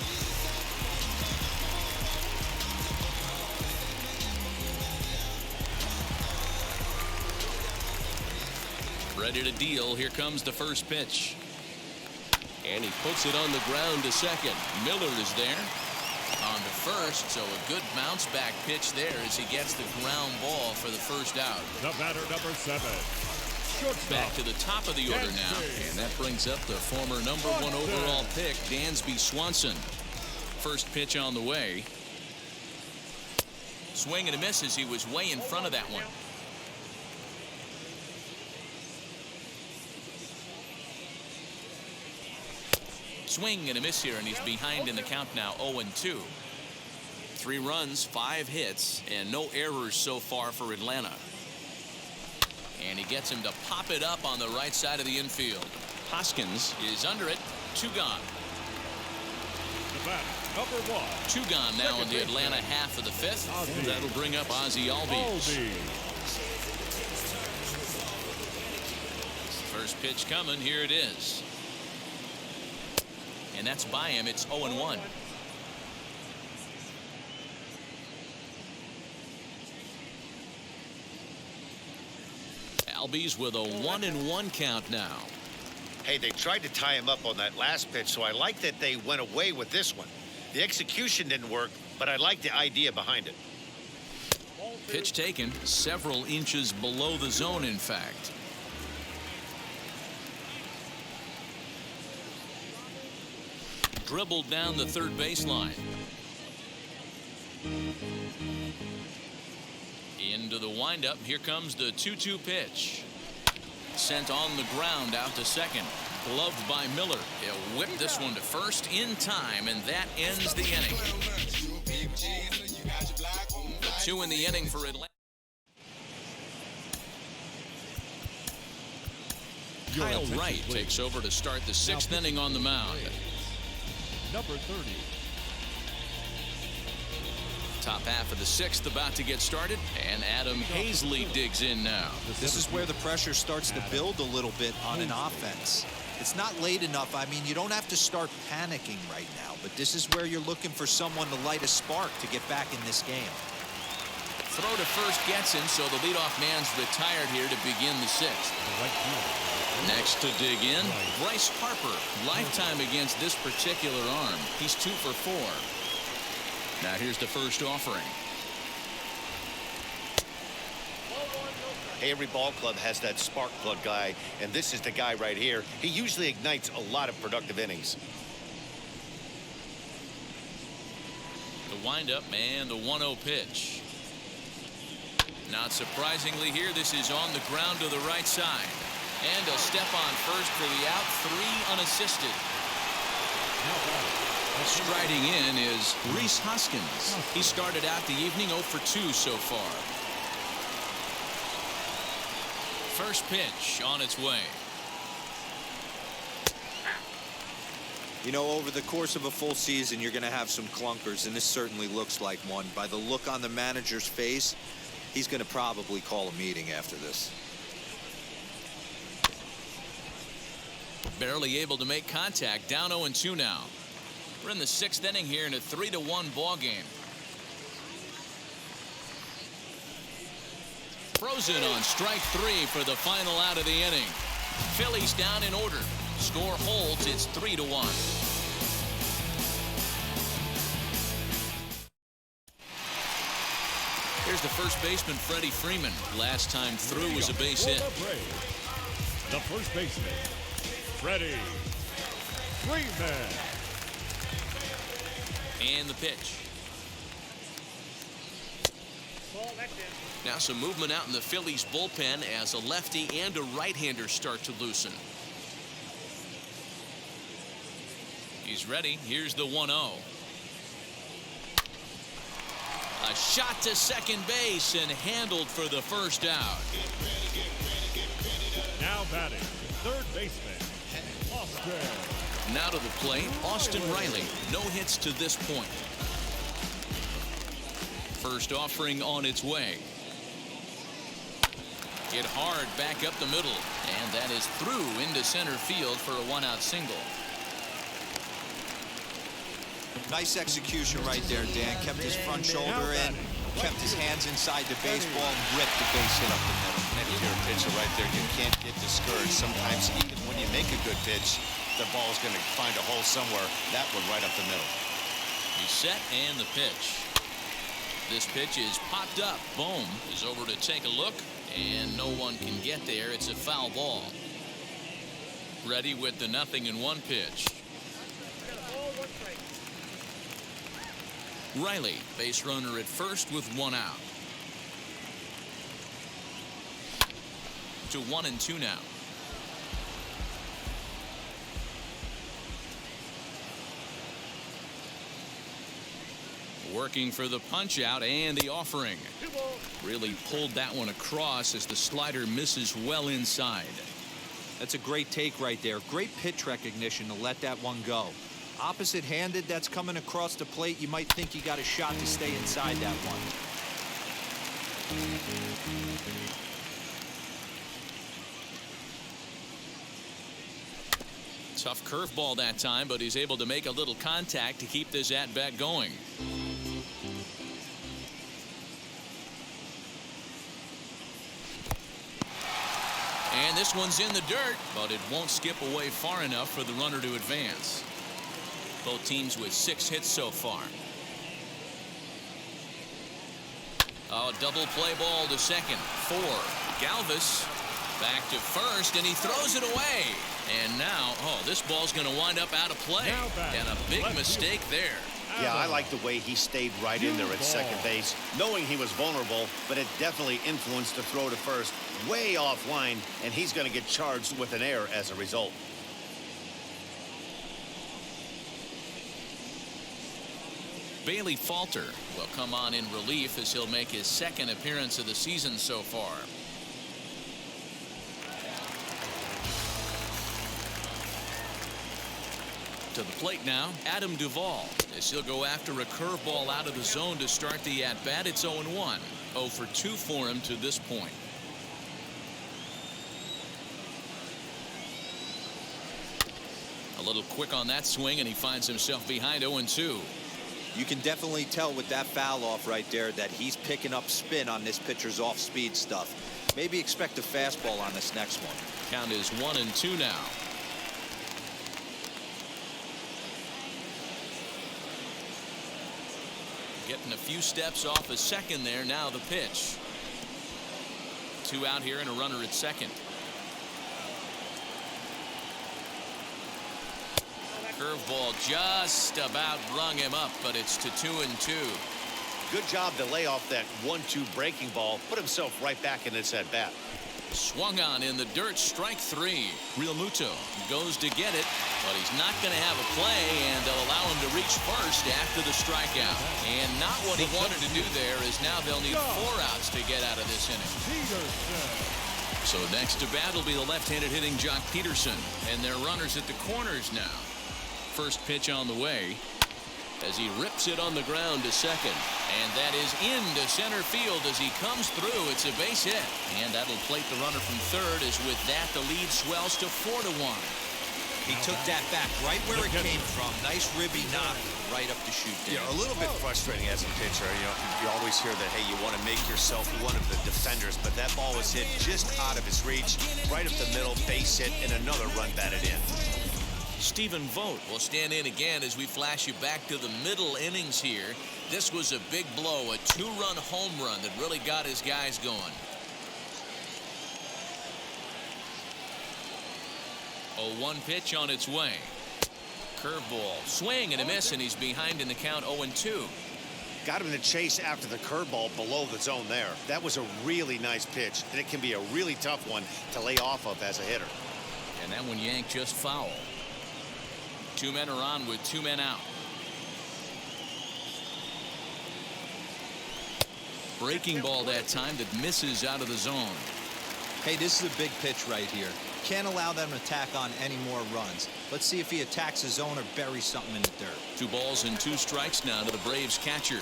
Speaker 1: Ready to deal. Here comes the first pitch. And he puts it on the ground to second. Miller is there. On to first, so a good bounce back pitch there as he gets the ground ball for the first out.
Speaker 7: The batter, number 7, shortstop.
Speaker 1: Back to the top of the order now. And that brings up the former number 1 overall pick, Dansby Swanson. First pitch on the way. Swing and a miss as he was way in front of that one. Swing and a miss here, and he's behind in the count now, 0-2. 3 runs, 5 hits, and no errors so far for Atlanta. And he gets him to pop it up on the right side of the infield. Hoskins is under it. 2 gone.
Speaker 7: The batter, number 1.
Speaker 1: 2 gone now in the Atlanta half of the 5th. That'll bring up Ozzie Albies. First pitch coming. Here it is. And that's by him. It's 0-1. Albies with a 1-1 count now.
Speaker 3: Hey, they tried to tie him up on that last pitch, so I like that they went away with this one. The execution didn't work, but I like the idea behind it.
Speaker 1: Pitch taken several inches below the zone, in fact. Dribbled down the third baseline. Into the windup. Here comes the 2-2 pitch. Sent on the ground out to second. Gloved by Miller. He'll whip this one to first in time, and that ends the inning. 2 in the inning for Atlanta. Kyle Wright takes over to start the 6th inning on the mound.
Speaker 7: Number 30.
Speaker 1: Top half of the 6th about to get started, and Adam Hazley digs in now.
Speaker 2: This is where the pressure starts to build a little bit on an offense. It's not late enough. I mean, you don't have to start panicking right now, but this is where you're looking for someone to light a spark to get back in this game.
Speaker 1: Throw to first gets him, so the leadoff man's retired here to begin the 6th. Next to dig in, Bryce Harper. Lifetime against this particular arm. He's 2 for 4. Now here's the first offering.
Speaker 3: Hey, every ball club has that spark plug guy, and this is the guy right here. He usually ignites a lot of productive innings.
Speaker 1: The windup and the 1-0 pitch. Not surprisingly here, this is on the ground to the right side. And a step on first for the out, 3 unassisted. Striding in is Rhys Hoskins. He started out the evening 0 for 2 so far. First pitch on its way.
Speaker 2: You know, over the course of a full season, you're going to have some clunkers, and this certainly looks like one. By the look on the manager's face, he's going to probably call a meeting after this.
Speaker 1: Barely able to make contact. Down 0-2 now. We're in the 6th inning here in a 3-1 ball game. Frozen on strike 3 for the final out of the inning. Phillies down in order. Score holds. It's 3-1. Here's the first baseman, Freddie Freeman. Last time through was a base hit.
Speaker 7: The first baseman, Freddie Freeman.
Speaker 1: And the pitch.
Speaker 5: Ball, that's in.
Speaker 1: Now some movement out in the Phillies bullpen as a lefty and a right-hander start to loosen. He's ready. Here's the 1-0. A shot to second base and handled for the first out.
Speaker 7: Now batting, third baseman, Austin.
Speaker 1: Now to the plate, Austin Riley. No hits to this point. First offering on its way. Hit hard back up the middle, and that is through into center field for a 1-out single.
Speaker 2: Nice execution right there, Dan. Kept his front shoulder in, kept his hands inside the baseball, and ripped the base hit up the middle.
Speaker 4: And if you're a pitcher right there, you can't get discouraged. Sometimes even when you make a good pitch, the ball's going to find a hole somewhere. That one right up the middle.
Speaker 1: He's set and the pitch. This pitch is popped up. Bohm is over to take a look, and no one can get there. It's a foul ball. Ready with the 0-1 pitch. Riley, base runner at first with 1 out. To 1-2 now. Working for the punch out and the offering. Really pulled that one across as the slider misses well inside.
Speaker 2: That's a great take right there. Great pitch recognition to let that one go. Opposite-handed, that's coming across the plate. You might think you got a shot to stay inside that one.
Speaker 1: Tough curveball that time, but he's able to make a little contact to keep this at-bat going. And this one's in the dirt, but it won't skip away far enough for the runner to advance. Both teams with 6 hits so far. Oh, double play ball to second. 4. Galvis back to first, and he throws it away. And now, oh, this ball's going to wind up out of play. And a big mistake there.
Speaker 3: Yeah, I like the way he stayed right in there at second base, knowing he was vulnerable, but it definitely influenced the throw to first. Way offline, and he's going to get charged with an error as a result.
Speaker 1: Bailey Falter will come on in relief as he'll make his 2nd appearance of the season so far. To the plate now, Adam Duvall, as he'll go after a curveball out of the zone to start the at-bat. It's 0-1. 0 for 2 for him to this point. A little quick on that swing, and he finds himself behind 0-2.
Speaker 2: You can definitely tell with that foul off right there that he's picking up spin on this pitcher's off-speed stuff. Maybe expect a fastball on this next one.
Speaker 1: Count is 1-2 now. Getting a few steps off a second there. Now the pitch. 2 out here and a runner at second. Curveball just about rung him up, but it's to 2-2.
Speaker 3: Good job to lay off that 1-2 breaking ball. Put himself right back in his at bat.
Speaker 1: Swung on in the dirt. Strike 3. Real Muto goes to get it, but he's not going to have a play, and they'll allow him to reach first after the strikeout. And not what he wanted to do there, is now they'll need 4 outs to get out of this inning. So next to bat will be the left-handed hitting Jock Peterson, and their runners at the corners now. First pitch on the way as he rips it on the ground to second, and that is into center field as he comes through. It's a base hit, and that'll plate the runner from third, as with that the lead swells to 4-1.
Speaker 2: He took that back right where it came from. Nice ribby knock right up the chute.
Speaker 4: Yeah, a little bit frustrating as a pitcher. You always hear that, hey, you want to make yourself one of the defenders, but that ball was hit just out of his reach, right up the middle, base hit, and another run batted in.
Speaker 1: Stephen Vogt will stand in again as we flash you back to the middle innings here. This was a big blow, a 2-run home run that really got his guys going. 0-1 pitch on its way. Curveball, swing and a miss, and he's behind in the count 0-2.
Speaker 3: Got him to chase after the curveball below the zone there. That was a really nice pitch, and it can be a really tough one to lay off of as a hitter.
Speaker 1: And that one yanked just foul. 2 men are on with 2 men out. Breaking ball that time that misses out of the zone.
Speaker 2: Hey, this is a big pitch right here. Can't allow them to tack on any more runs. Let's see if he attacks his zone or buries something in the dirt.
Speaker 1: 2 balls and 2 strikes now to the Braves catcher.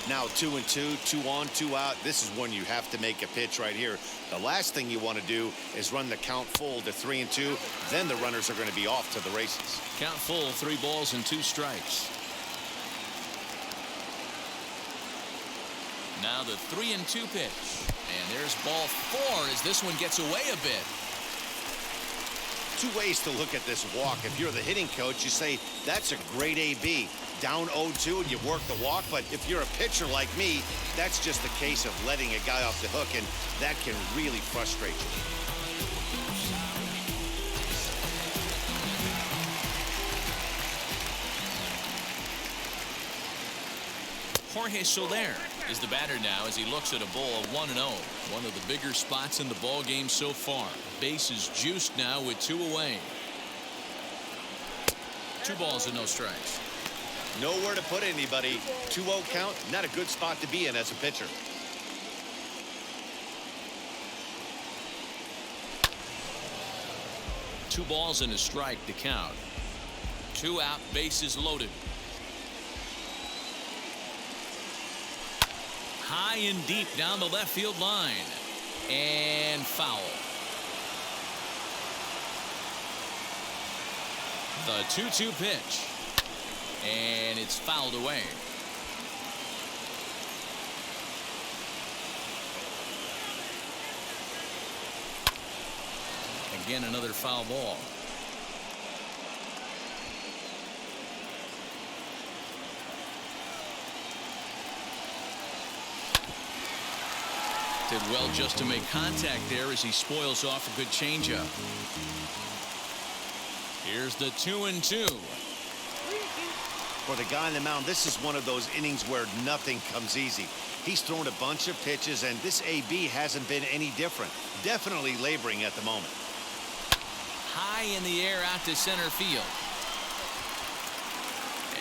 Speaker 3: Now 2-2, 2 on, 2 out. This is when you have to make a pitch right here. The last thing you want to do is run the count full to 3-2. Then the runners are going to be off to the races.
Speaker 1: Count full, 3 balls and 2 strikes. Now the 3-2 pitch. And there's ball 4 as this one gets away a bit.
Speaker 3: 2 ways to look at this walk. If you're the hitting coach, you say, that's a great AB. Down 0-2 and you work the walk. But if you're a pitcher like me, that's just a case of letting a guy off the hook, and that can really frustrate you.
Speaker 1: Jorge Soler is the batter now as he looks at a ball 1-0. One of the bigger spots in the ball game so far. Base is juiced now with 2 away. 2 balls and no strikes.
Speaker 3: Nowhere to put anybody. 2-0 count, not a good spot to be in as a pitcher.
Speaker 1: Two balls and a strike to count. 2 out, bases loaded. High and deep down the left field line. And foul. The 2-2 pitch. And it's fouled away. Again, another foul ball. Did well just to make contact there as he spoils off a good changeup. Here's the 2-2.
Speaker 3: For the guy on the mound, this is one of those innings where nothing comes easy. He's thrown a bunch of pitches, and this AB hasn't been any different. Definitely laboring at the moment.
Speaker 1: High in the air out to center field.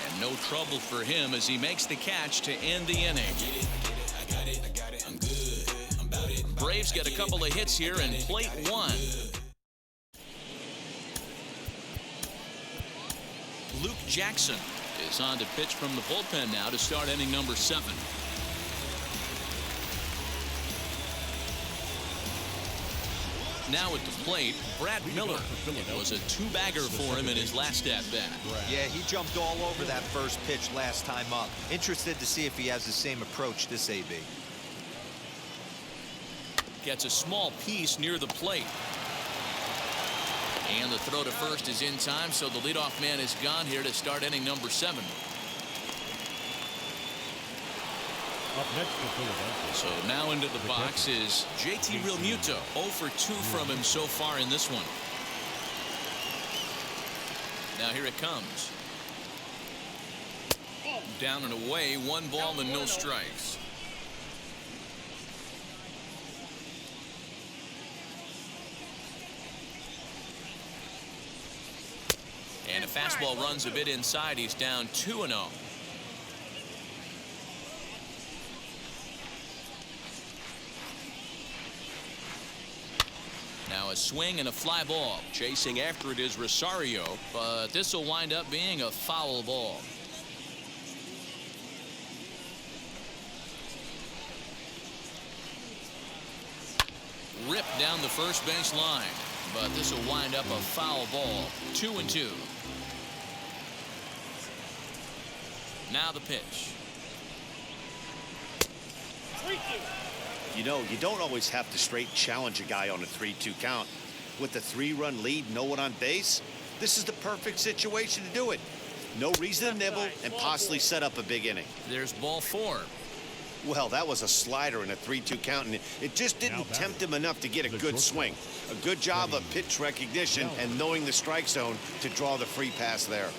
Speaker 1: And no trouble for him as he makes the catch to end the inning.
Speaker 10: I got it, I'm good. I'm about it.
Speaker 1: Braves get a couple of hits here and plate 1. Luke Jackson is on to pitch from the bullpen now to start inning number 7. Now at the plate, Brad Miller. It was a 2-bagger for him in his last at-bat.
Speaker 2: Yeah, he jumped all over that first pitch last time up. Interested to see if he has the same approach this AB.
Speaker 1: Gets a small piece near the plate. And the throw to first is in time, so the leadoff man is gone here to start inning number 7.
Speaker 7: Up next for Philadelphia.
Speaker 1: So now into the box is JT Realmuto. 0 for 2 from him so far in this one. Now here it comes. Down and away, 1 ball and no strikes. And a fastball runs a bit inside. He's down 2-0. Now a swing and a fly ball. Chasing after it is Rosario, but this will wind up being a foul ball. Ripped down the first base line, but this will wind up a foul ball. 2-2. Now the pitch.
Speaker 3: You know, you don't always have to straight challenge a guy on a 3-2 count. With the 3-run lead, no one on base, this is the perfect situation to do it. No reason to nibble and possibly set up a big inning.
Speaker 1: There's ball 4.
Speaker 3: Well, that was a slider in a 3-2 count, and it just didn't tempt him enough to get a good swing. A good job of pitch recognition and knowing the strike zone to draw the free pass there.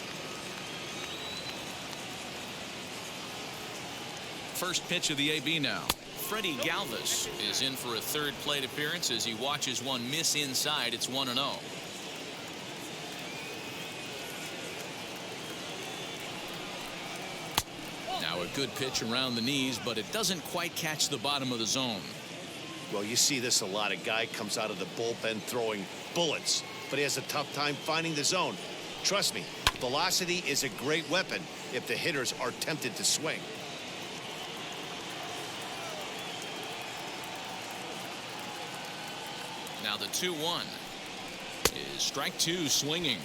Speaker 1: First pitch of the AB now. Freddie Galvis is in for a 3rd plate appearance as he watches one miss inside. It's 1-0. Now a good pitch around the knees, but it doesn't quite catch the bottom of the zone.
Speaker 3: Well, you see this a lot. A guy comes out of the bullpen throwing bullets, but he has a tough time finding the zone. Trust me, velocity is a great weapon if the hitters are tempted to swing.
Speaker 1: Now the 2-1 is strike 2 swinging.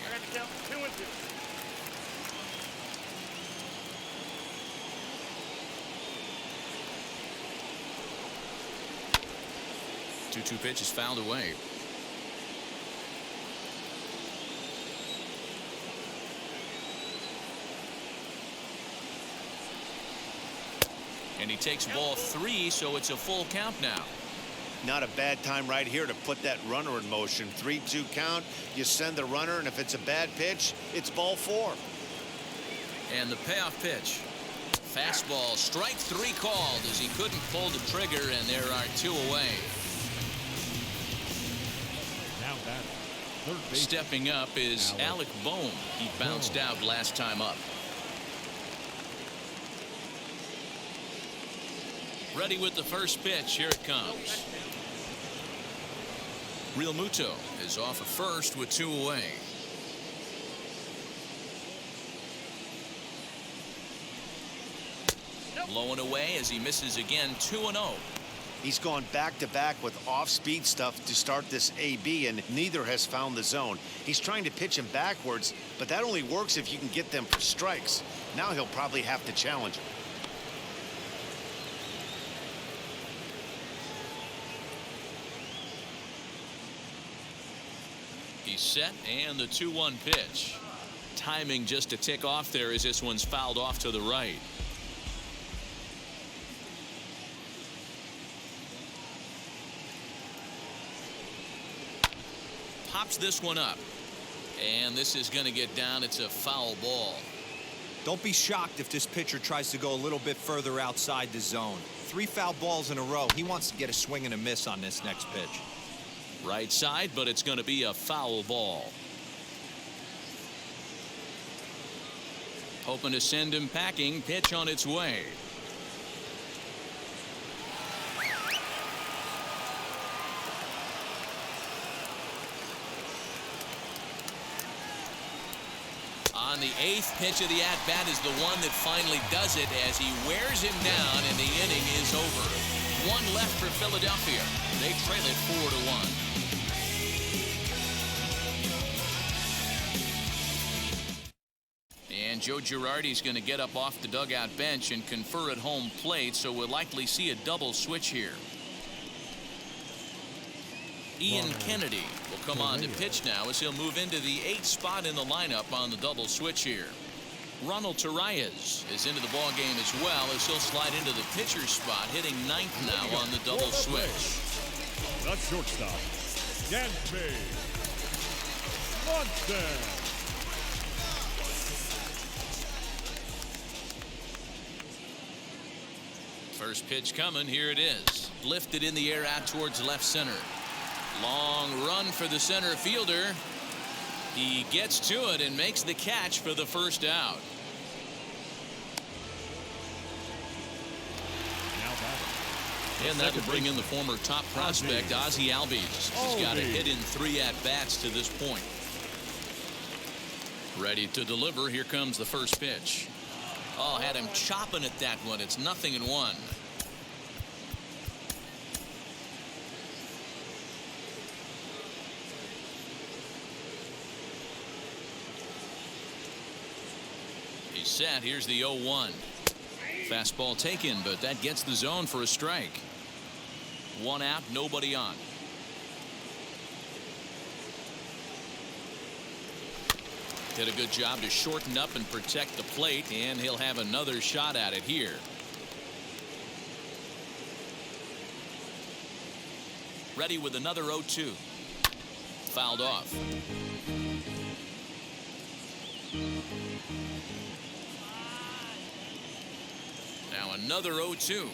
Speaker 1: 2-2 pitch is fouled away. And he takes ball 3, so it's a full count now.
Speaker 3: Not a bad time right here to put that runner in motion. 3-2 count, you send the runner, and if it's a bad pitch, it's ball 4.
Speaker 1: And the payoff pitch. Fastball, strike 3 called as he couldn't pull the trigger, and there are 2 away.
Speaker 7: Now batting, third base.
Speaker 1: Stepping up is Alec Bohm. He bounced out last time up. Ready with the first pitch. Here it comes. Realmuto is off at first with 2 away. Low and away as he misses again. 2-0.
Speaker 3: He's gone back-to-back with off-speed stuff to start this AB, and neither has found the zone. He's trying to pitch him backwards, but that only works if you can get them for strikes. Now he'll probably have to challenge him.
Speaker 1: He's set, and the 2-1 pitch. Timing just a tick off there as this one's fouled off to the right. Pops this one up, and this is going to get down. It's a foul ball.
Speaker 2: Don't be shocked if this pitcher tries to go a little bit further outside the zone. 3 foul balls in a row. He wants to get a swing and a miss on this next pitch.
Speaker 1: Right side, but it's going to be a foul ball. Hoping to send him packing. Pitch on its way. On the 8th pitch of the at-bat is the one that finally does it as he wears him down, and the inning is over. 1 left for Philadelphia. They trail it 4-1. And Joe Girardi's going to get up off the dugout bench and confer at home plate, so we'll likely see a double switch here. Ian Kennedy will come on to pitch now as he'll move into the 8th spot in the lineup on the double switch here. Ronald Torreyes is into the ball game as well as he'll slide into the pitcher's spot, hitting 9th now on the double switch.
Speaker 7: The shortstop, Dansby Swanson.
Speaker 1: First pitch coming. Here it is. Lifted in the air out towards left center. Long run for the center fielder. He gets to it and makes the catch for the first out. And that'll bring in the former top prospect, Ozzie Albies. He's got a hit in 3 at-bats to this point. Ready to deliver. Here comes the first pitch. Oh, had him chopping at that one. It's 0-1. He's set. Here's the 0-1. Fastball taken, but that gets the zone for a strike. 1 out, nobody on. Did a good job to shorten up and protect the plate, and he'll have another shot at it here. Ready with another 0-2. Fouled off. Now another 0-2.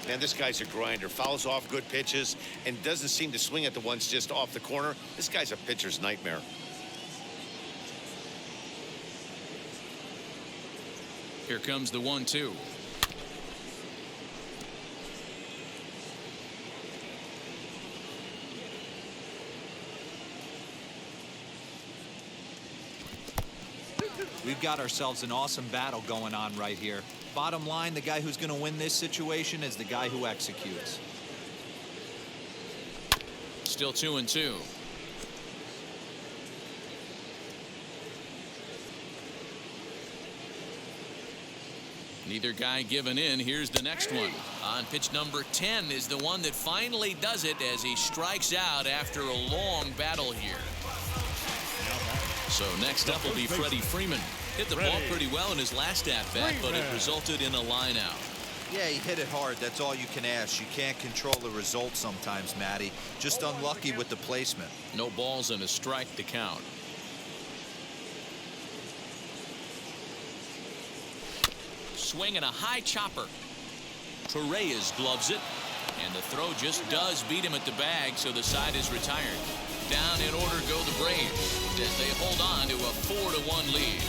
Speaker 3: Man, this guy's a grinder. Fouls off good pitches and doesn't seem to swing at the ones just off the corner. This guy's a pitcher's nightmare.
Speaker 1: Here comes the 1-2.
Speaker 2: We've got ourselves an awesome battle going on right here. Bottom line, the guy who's going to win this situation is the guy who executes.
Speaker 1: Still 2-2. Neither guy giving in. Here's the next one. On pitch number 10 is the one that finally does it as he strikes out after a long battle here. So next up will be Freddie Freeman. Hit the ball pretty well in his last at-bat, but it resulted in a line out.
Speaker 2: Yeah, he hit it hard. That's all you can ask. You can't control the result sometimes, Matty. Just unlucky with the placement.
Speaker 1: No balls and a strike to count. Swing and a high chopper. Torreyes gloves it, and the throw just does beat him at the bag, so the side is retired. Down in order go the Braves as they hold on to a 4-1 lead.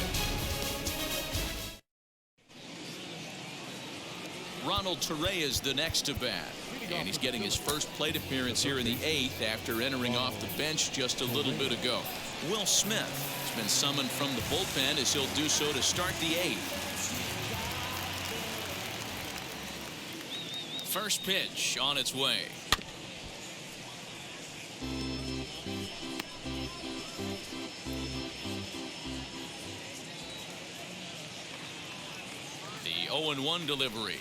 Speaker 1: Ronald Torreyes the next to bat, and he's getting his first plate appearance here in the 8th after entering off the bench just a little bit ago. Will Smith has been summoned from the bullpen as he'll do so to start the 8th. First pitch on its way. The 0-1 delivery.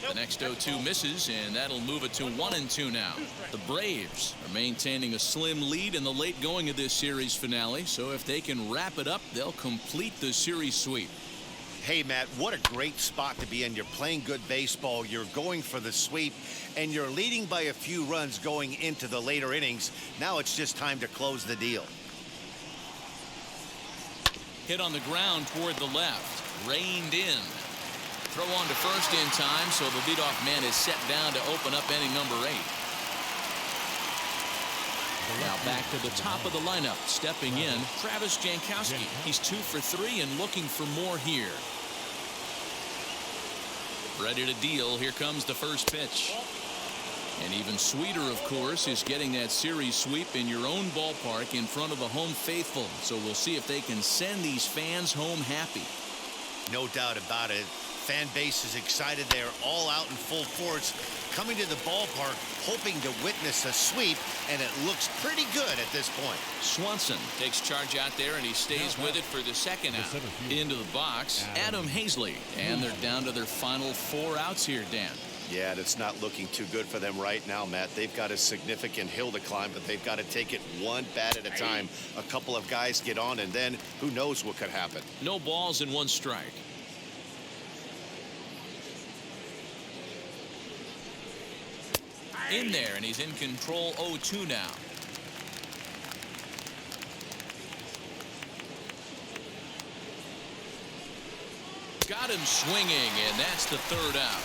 Speaker 1: The next 0-2 misses, and that'll move it to 1-2 now. The Braves are maintaining a slim lead in the late going of this series finale, so if they can wrap it up, they'll complete the series sweep.
Speaker 3: Hey, Matt, what a great spot to be in. You're playing good baseball, you're going for the sweep, and you're leading by a few runs going into the later innings. Now it's just time to close the deal.
Speaker 1: Hit on the ground toward the left, reined in. Throw on to first in time, so the leadoff man is set down to open up inning number 8. Now back to the top of the lineup, stepping in, Travis Jankowski. He's 2 for 3 and looking for more here. Ready to deal. Here comes the first pitch. And even sweeter, of course, is getting that series sweep in your own ballpark in front of the home faithful. So we'll see if they can send these fans home happy.
Speaker 3: No doubt about it. Fan base is excited. They're all out in full force, coming to the ballpark, hoping to witness a sweep, and it looks pretty good at this point.
Speaker 1: Swanson takes charge out there, and he stays with it for the second out. Into the box, Adam Hazley. And they're down to their final 4 outs here, Dan.
Speaker 3: Yeah, that's not looking too good for them right now, Matt. They've got a significant hill to climb, but they've got to take it one bat at a time. A couple of guys get on, and then who knows what could happen.
Speaker 1: No balls and 1 strike. In there, and he's in control. 0-2 now. Got him swinging, and that's the 3rd out.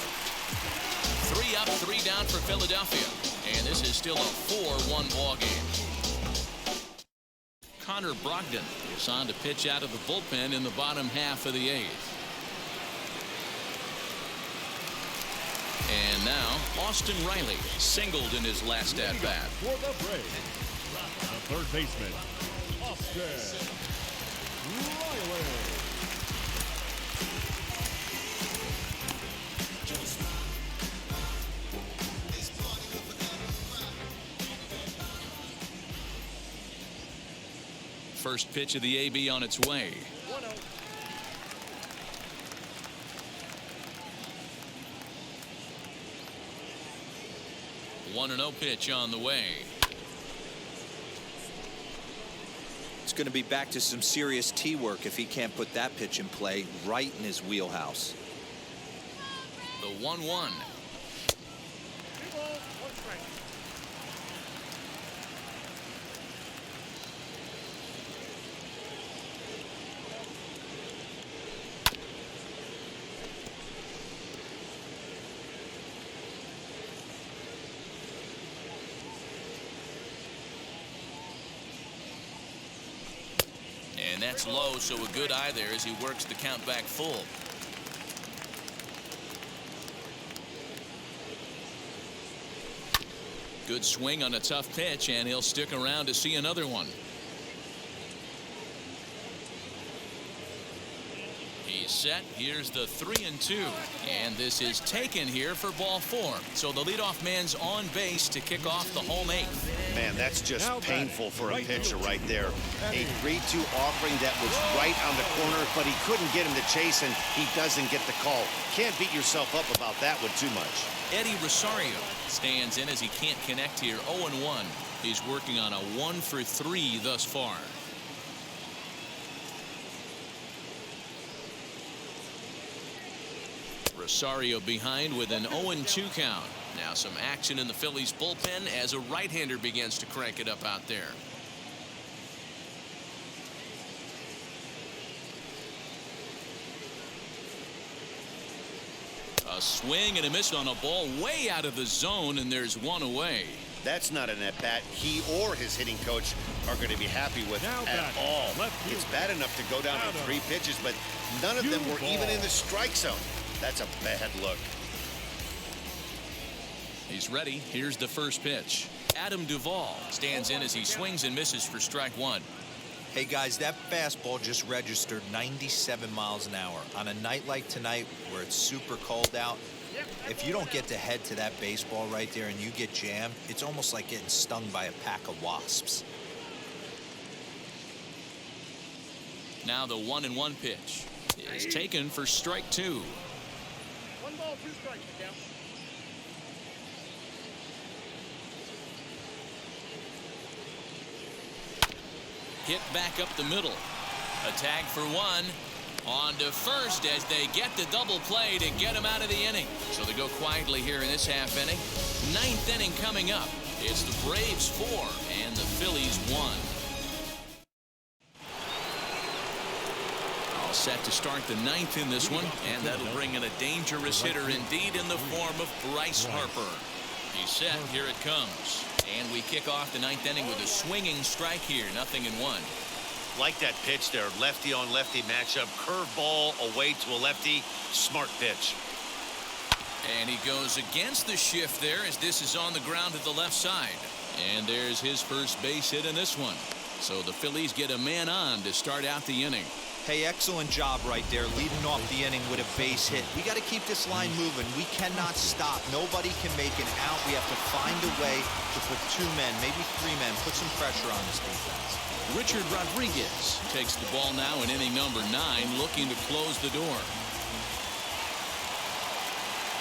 Speaker 1: 3 up, 3 down for Philadelphia, and this is still a 4-1 ball game. Connor Brogdon is on to pitch out of the bullpen in the bottom half of the 8th. And now, Austin Riley singled in his last at-bat.
Speaker 7: For the Braves, the third baseman, Austin Riley.
Speaker 1: First pitch of the AB on its way.
Speaker 5: 1-0.
Speaker 1: One 1-0 pitch on the way.
Speaker 2: It's going to be back to some serious tee work if he can't put that pitch in play right in his wheelhouse.
Speaker 1: The 1-1.
Speaker 5: 2 balls, 1 strike.
Speaker 1: And that's low, so a good eye there as he works the count back full. Good swing on a tough pitch, and he'll stick around to see another one. He's set. Here's the 3-2. And this is taken here for ball 4. So the leadoff man's on base to kick off the home 8th.
Speaker 3: Man, that's just painful for a pitcher right there. A 3-2 offering that was right on the corner, but he couldn't get him to chase, and he doesn't get the call. Can't beat yourself up about that one too much.
Speaker 1: Eddie Rosario stands in as he can't connect here. 0-1. He's working on a 1-for-3 thus far. Rosario behind with an 0-2 count. Now some action in the Phillies bullpen as a right-hander begins to crank it up out there. A swing and a miss on a ball way out of the zone, and there's one away.
Speaker 3: That's not an at-bat he or his hitting coach are going to be happy with at all. It's bad enough to go down to 3 pitches, but none of them were even in the strike zone. That's a bad look.
Speaker 1: He's ready. Here's the first pitch. Adam Duvall stands in as he swings and misses for strike 1.
Speaker 2: Hey guys, that fastball just registered 97 miles an hour. On a night like tonight where it's super cold out, if you don't get to head to that baseball right there and you get jammed, it's almost like getting stung by a pack of wasps.
Speaker 1: Now the 1-1 pitch is taken for strike 2.
Speaker 5: 1 ball, 2 strikes, Miguel.
Speaker 1: Hit back up the middle. A tag for 1. On to first as they get the double play to get him out of the inning. So they go quietly here in this half inning. 9th inning coming up. It's the Braves 4 and the Phillies 1. All set to start the 9th in this one, and that'll bring in a dangerous hitter indeed in the form of Bryce Harper. He's set. Here it comes. And we kick off the 9th inning with a swinging strike here. 0-1.
Speaker 3: Like that pitch there, lefty on lefty matchup, curveball away to a lefty, smart pitch.
Speaker 1: And he goes against the shift there as this is on the ground to the left side. And there's his first base hit in this one. So the Phillies get a man on to start out the inning.
Speaker 2: Hey, excellent job right there, leading off the inning with a base hit. We got to keep this line moving. We cannot stop. Nobody can make an out. We have to find a way to put 2 men, maybe 3 men, put some pressure on this defense.
Speaker 1: Richard Rodriguez takes the ball now in inning number 9, looking to close the door.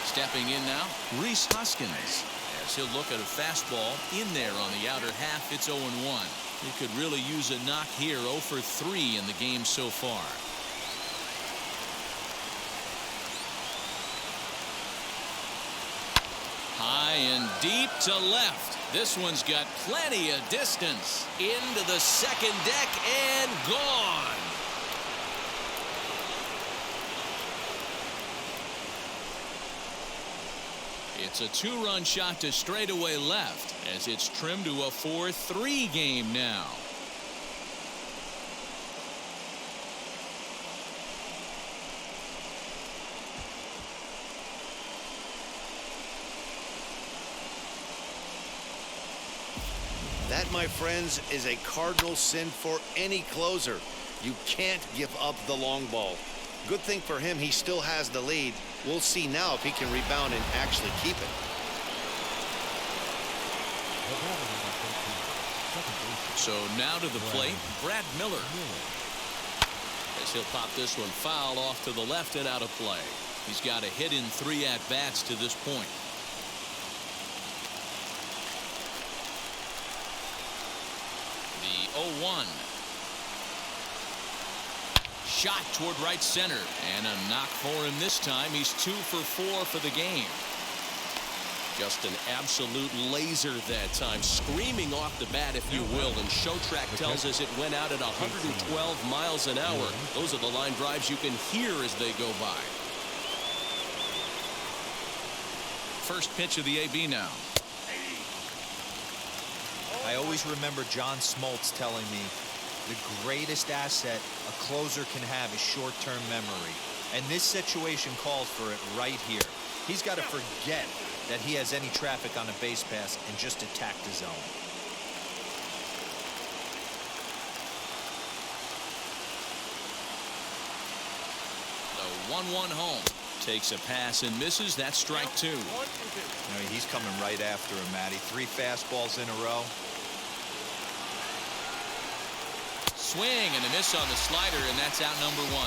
Speaker 1: Stepping in now, Rhys Hoskins, as he'll look at a fastball in there on the outer half. It's 0-1. He could really use a knock here. 0 for 3 in the game so far. High and deep to left. This one's got plenty of distance. Into the second deck and gone. It's a 2-run shot to straightaway left as it's trimmed to a 4-3 game now.
Speaker 3: That, my friends, is a cardinal sin for any closer. You can't give up the long ball. Good thing for him, he still has the lead. We'll see now if he can rebound and actually keep it.
Speaker 1: So now to the plate, Brad Miller. As he'll pop this one foul off to the left and out of play. He's got a hit in 3 at-bats to this point. The 0-1. Shot toward right center, and a knock for him this time. He's 2 for 4 for the game. Just an absolute laser that time, screaming off the bat, if you will. And Showtrack tells us it went out at 112 miles an hour. Those are the line drives you can hear as they go by. First pitch of the AB now.
Speaker 2: I always remember John Smoltz telling me the greatest asset a closer can have is short-term memory. And this situation calls for it right here. He's got to forget that he has any traffic on a base pass and just attack the zone.
Speaker 1: The 1-1 home. Takes a pass and misses. That's strike 2.
Speaker 2: You know, he's coming right after him, Matty. 3 fastballs in a row.
Speaker 1: Swing and a miss on the slider, and that's out number 1.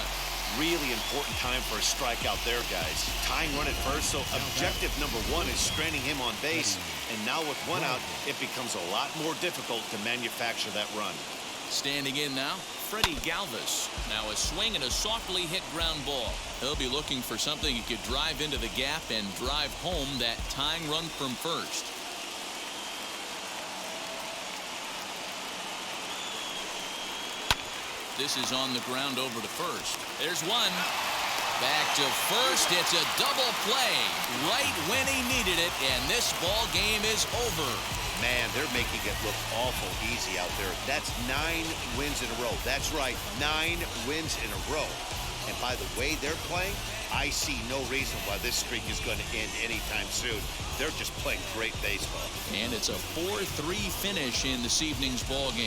Speaker 3: Really important time for a strikeout there, guys. Tying run at first, so objective number 1 is stranding him on base. And now with 1 out, it becomes a lot more difficult to manufacture that run.
Speaker 1: Standing in now, Freddie Galvis. Now a swing and a softly hit ground ball. He'll be looking for something he could drive into the gap and drive home that tying run from first. This is on the ground over to first. There's one. Back to first. It's a double play right when he needed it, and this ball game is over.
Speaker 3: Man, they're making it look awful easy out there. That's 9 wins in a row. That's right, 9 wins in a row. And by the way they're playing, I see no reason why this streak is going to end anytime soon. They're just playing great baseball.
Speaker 1: And it's a 4-3 finish in this evening's ball game.